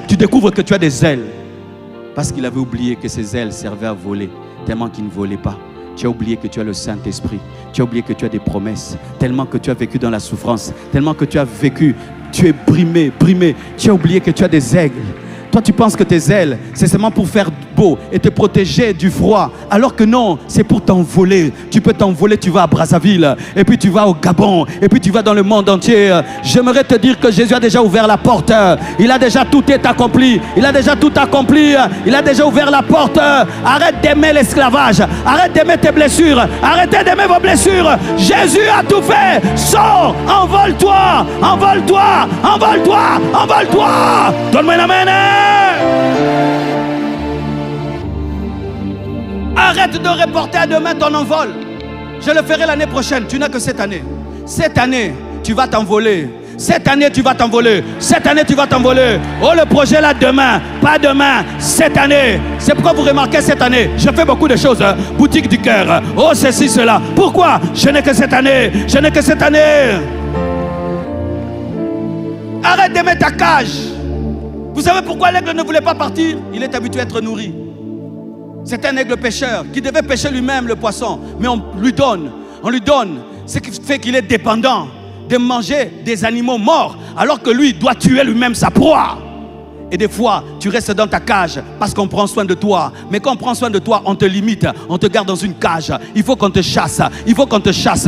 B: Tu découvres que tu as des ailes. Parce qu'il avait oublié que ses ailes servaient à voler. Tellement qu'il ne volait pas. Tu as oublié que tu as le Saint-Esprit. Tu as oublié que tu as des promesses. Tellement que tu as vécu dans la souffrance. Tellement que tu as vécu. Tu es brimé. Tu as oublié que tu as des aigles. Toi, tu penses que tes ailes, c'est seulement pour faire beau et te protéger du froid. Alors que non, c'est pour t'envoler. Tu peux t'envoler, tu vas à Brazzaville. Et puis tu vas au Gabon. Et puis tu vas dans le monde entier. J'aimerais te dire que Jésus a déjà ouvert la porte. Il a déjà tout accompli. Il a déjà tout accompli. Il a déjà ouvert la porte. Arrête d'aimer l'esclavage. Arrête d'aimer tes blessures. Arrêtez d'aimer vos blessures. Jésus a tout fait. Sors, envole-toi. Envole-toi. Envole-toi. Envole-toi. Donne-moi un amen. Arrête de reporter à demain ton envol. Je le ferai l'année prochaine. Tu n'as que cette année. Cette année, tu vas t'envoler. Cette année, tu vas t'envoler. Cette année, tu vas t'envoler. Oh, le projet là, demain. Pas demain. Cette année. C'est pourquoi vous remarquez cette année. Je fais beaucoup de choses. Boutique du cœur. Oh, ceci, cela. Pourquoi? Je n'ai que cette année. Je n'ai que cette année. Arrête d'aimer ta cage. Vous savez pourquoi l'aigle ne voulait pas partir? Il est habitué à être nourri. C'est un aigle pêcheur qui devait pêcher lui-même le poisson. Mais on lui donne, ce qui fait qu'il est dépendant de manger des animaux morts, alors que lui doit tuer lui-même sa proie. Et des fois, tu restes dans ta cage parce qu'on prend soin de toi. Mais quand on prend soin de toi, on te limite, on te garde dans une cage. Il faut qu'on te chasse, il faut qu'on te chasse.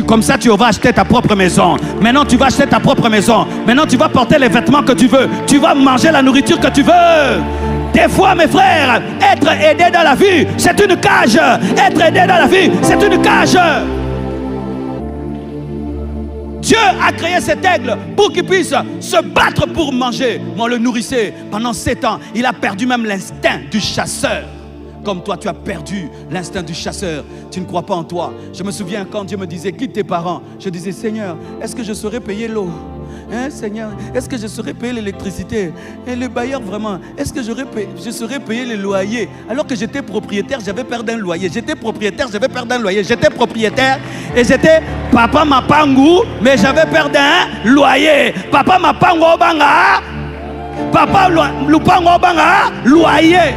B: Comme ça, tu vas acheter ta propre maison. Maintenant, tu vas acheter ta propre maison. Maintenant, tu vas porter les vêtements que tu veux. Tu vas manger la nourriture que tu veux. Des fois, mes frères, être aidé dans la vie, c'est une cage. Être aidé dans la vie, c'est une cage. Dieu a créé cet aigle pour qu'il puisse se battre pour manger. Mais on le nourrissait pendant 7 ans. Il a perdu même l'instinct du chasseur. Comme toi, tu as perdu l'instinct du chasseur. Tu ne crois pas en toi. Je me souviens quand Dieu me disait, quitte tes parents. Je disais, Seigneur, est-ce que je saurais payer l'eau? Hein, Seigneur, est-ce que je saurais payer l'électricité? Et le bailleur, vraiment, est-ce que je saurais payer le loyer? Alors que j'étais propriétaire, j'avais perdu un loyer. J'étais propriétaire, j'avais perdu un loyer. J'étais propriétaire et j'étais papa mapangu, mais j'avais perdu un loyer. Papa mapangu obanga, papa lupangu obanga, loyer.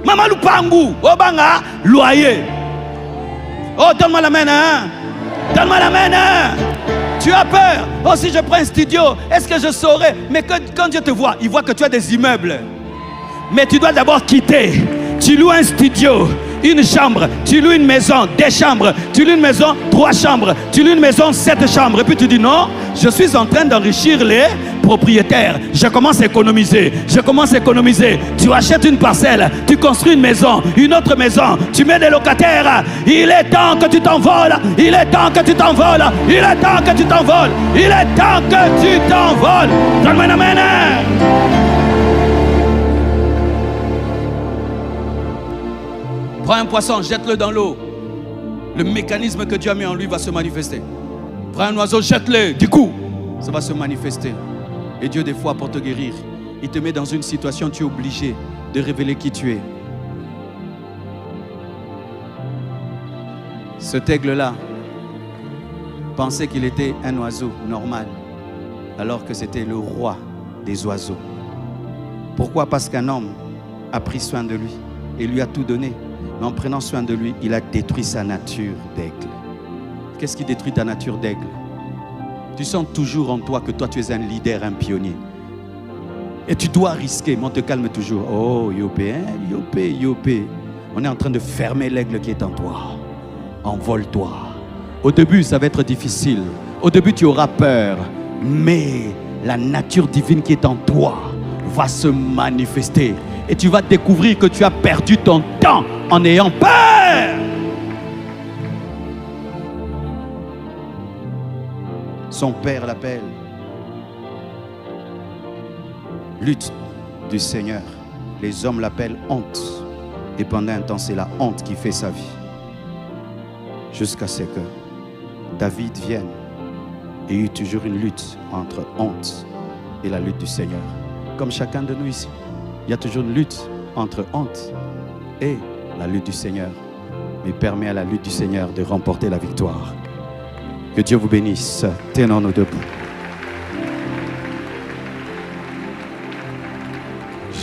B: Maman lupangu obanga, loyer. Oh, donne-moi la main, hein? Donne-moi la main, hein? Tu as peur. Oh, si je prends un studio, est-ce que je saurais? Mais quand Dieu te voit, il voit que tu as des immeubles. Mais tu dois d'abord quitter. Tu loues un studio, une chambre. Tu loues une maison, des chambres. Tu loues une maison, 3 chambres. Tu loues une maison, 7 chambres. Et puis tu dis non, je suis en train d'enrichir les propriétaires. Je commence à économiser. Je commence à économiser. Tu achètes une parcelle. Tu construis une maison, une autre maison. Tu mets des locataires. Il est temps que tu t'envoles. Il est temps que tu t'envoles. Il est temps que tu t'envoles. Il est temps que tu t'envoles. Donne-moi la main. Prends un poisson, jette-le dans l'eau. Le mécanisme que Dieu a mis en lui va se manifester. Prends un oiseau, jette-le. Du coup, ça va se manifester. Et Dieu, des fois, pour te guérir, il te met dans une situation où tu es obligé de révéler qui tu es. Cet aigle-là pensait qu'il était un oiseau normal, alors que c'était le roi des oiseaux. Pourquoi? Parce qu'un homme a pris soin de lui et lui a tout donné. Mais en prenant soin de lui, il a détruit sa nature d'aigle. Qu'est-ce qui détruit ta nature d'aigle? Tu sens toujours en toi que toi tu es un leader, un pionnier. Et tu dois risquer, mais on te calme toujours. Oh, yopé, hein? Yopé, yopé. On est en train de fermer l'aigle qui est en toi. Envole-toi. Au début, ça va être difficile. Au début, tu auras peur. Mais la nature divine qui est en toi va se manifester. Et tu vas découvrir que tu as perdu ton temps en ayant peur. Son père l'appelle. Lutte du Seigneur. Les hommes l'appellent honte. Et pendant un temps, c'est la honte qui fait sa vie. Jusqu'à ce que David vienne. Et il y a eu toujours une lutte entre honte et la lutte du Seigneur. Comme chacun de nous ici. Il y a toujours une lutte entre honte et la lutte du Seigneur. Mais permet à la lutte du Seigneur de remporter la victoire. Que Dieu vous bénisse. Tenons-nous debout.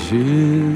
B: Jésus,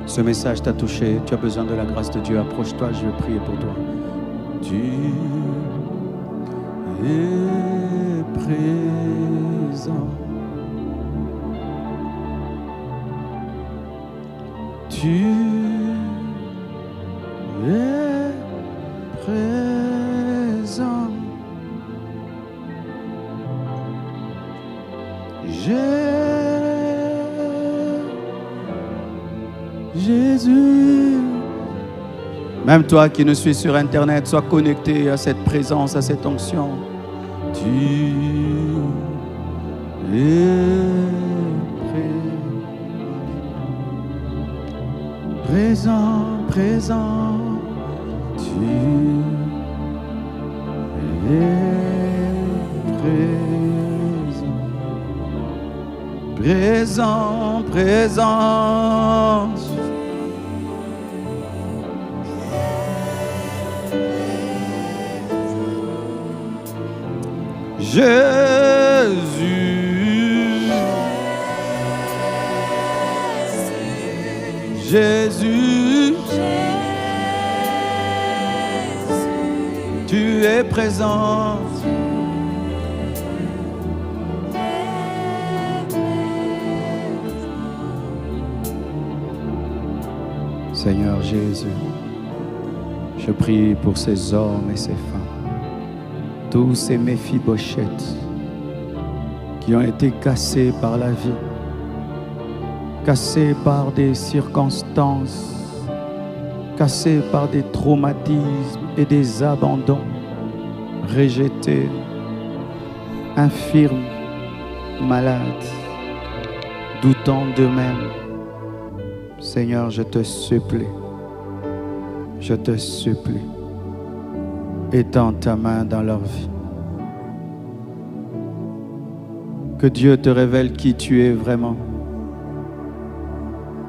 B: ce message t'a touché, tu as besoin de la grâce de Dieu. Approche-toi, je vais prier pour toi. Tu es présent. Tu es présent. Jésus. Même toi qui nous suis sur Internet, sois connecté à cette présence, à cette onction. Tu es présent, présent. Tu es présent, présent. Jésus, Jésus, tu es présent. Seigneur Jésus,
A: Je prie pour ces hommes et ces femmes, tous ces Méphibosheth qui ont été cassés par la vie, cassés par des circonstances, cassés par des traumatismes et des abandons, rejetés, infirmes, malades, doutant d'eux-mêmes. Seigneur, je te supplie, étends ta main dans leur vie. Que Dieu te révèle qui tu es vraiment.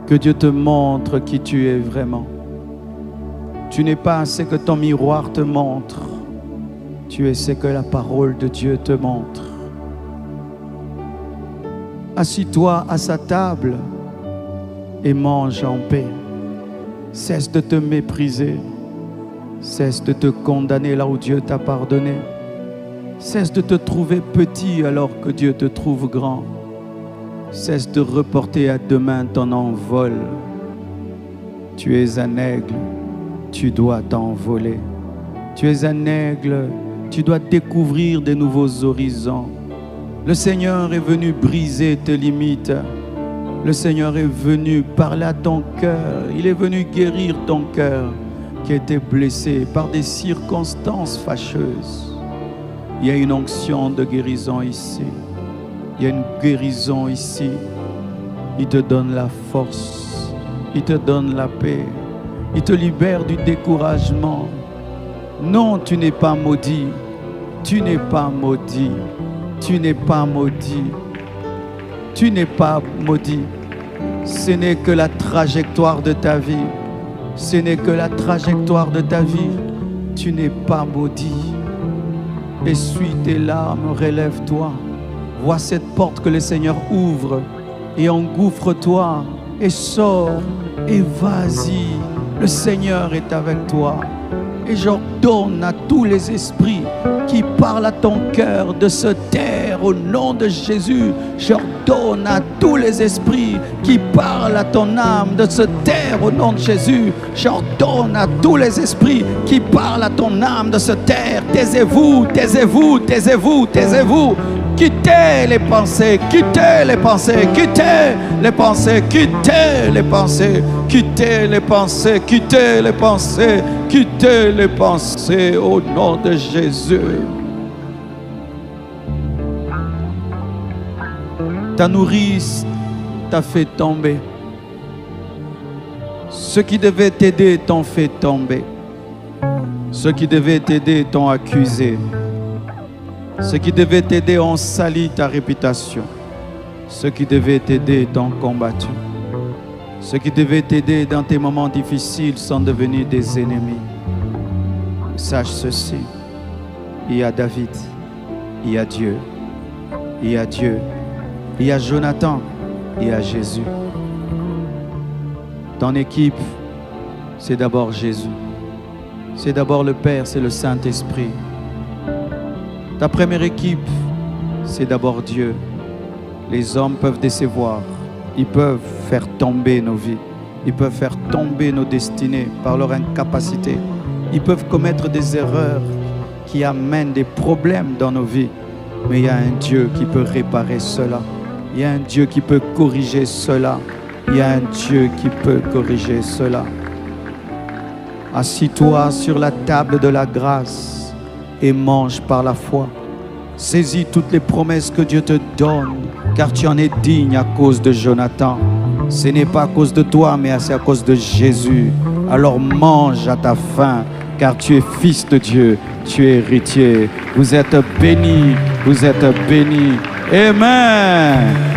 A: Que Dieu te montre qui tu es vraiment. Tu n'es pas ce que ton miroir te montre. Tu es ce que la parole de Dieu te montre. Assis-toi à sa table et mange en paix. Cesse de te mépriser. Cesse de te condamner là où Dieu t'a pardonné. Cesse de te trouver petit alors que Dieu te trouve grand. Cesse de reporter à demain ton envol. Tu es un aigle, tu dois t'envoler. Tu es un aigle, tu dois découvrir des nouveaux horizons. Le Seigneur est venu briser tes limites. Le Seigneur est venu parler à ton cœur. Il est venu guérir ton cœur qui était blessé par des circonstances fâcheuses. Il y a une onction de guérison ici. Il y a une guérison ici. Il te donne la force. Il te donne la paix. Il te libère du découragement. Non, tu n'es pas maudit. Tu n'es pas maudit. Tu n'es pas maudit. Tu n'es pas maudit. Ce n'est que la trajectoire de ta vie. Ce n'est que la trajectoire de ta vie. Tu n'es pas maudit. Essuie tes larmes, relève-toi. Vois cette porte que le Seigneur ouvre et engouffre-toi et sors et vas-y. Le Seigneur est avec toi. Et j'ordonne à tous les esprits qui parlent à ton cœur de se taire au nom de Jésus. J'ordonne à tous les esprits qui parlent à ton âme de se taire au nom de Jésus. J'ordonne à tous les esprits qui parlent à ton âme de se taire. Taisez-vous, taisez-vous, taisez-vous, taisez-vous. Quittez les pensées, quittez les pensées, quittez les pensées, quittez les pensées, quittez les pensées, quittez les pensées, quittez les pensées au nom de Jésus. Ta nourrice t'a fait tomber. Ceux qui devaient t'aider t'ont fait tomber. Ceux qui devaient t'aider t'ont accusé. Ceux qui devaient t'aider ont sali ta réputation. Ceux qui devaient t'aider t'ont combattu. Ceux qui devaient t'aider dans tes moments difficiles sont devenus des ennemis. Sache ceci, il y a David, il y a Dieu, il y a Dieu, il y a Jonathan, il y a Jésus. Ton équipe, c'est d'abord Jésus. C'est d'abord le Père, c'est le Saint-Esprit. Ta première équipe, c'est d'abord Dieu. Les hommes peuvent décevoir. Ils peuvent faire tomber nos vies. Ils peuvent faire tomber nos destinées par leur incapacité. Ils peuvent commettre des erreurs qui amènent des problèmes dans nos vies. Mais il y a un Dieu qui peut réparer cela. Il y a un Dieu qui peut corriger cela. Il y a un Dieu qui peut corriger cela. Assis-toi sur la table de la grâce et mange par la foi. Saisis toutes les promesses que Dieu te donne, car tu en es digne à cause de Jonathan. Ce n'est pas à cause de toi, mais c'est à cause de Jésus. Alors mange à ta faim, car tu es fils de Dieu, tu es héritier. Vous êtes bénis, vous êtes bénis. Amen.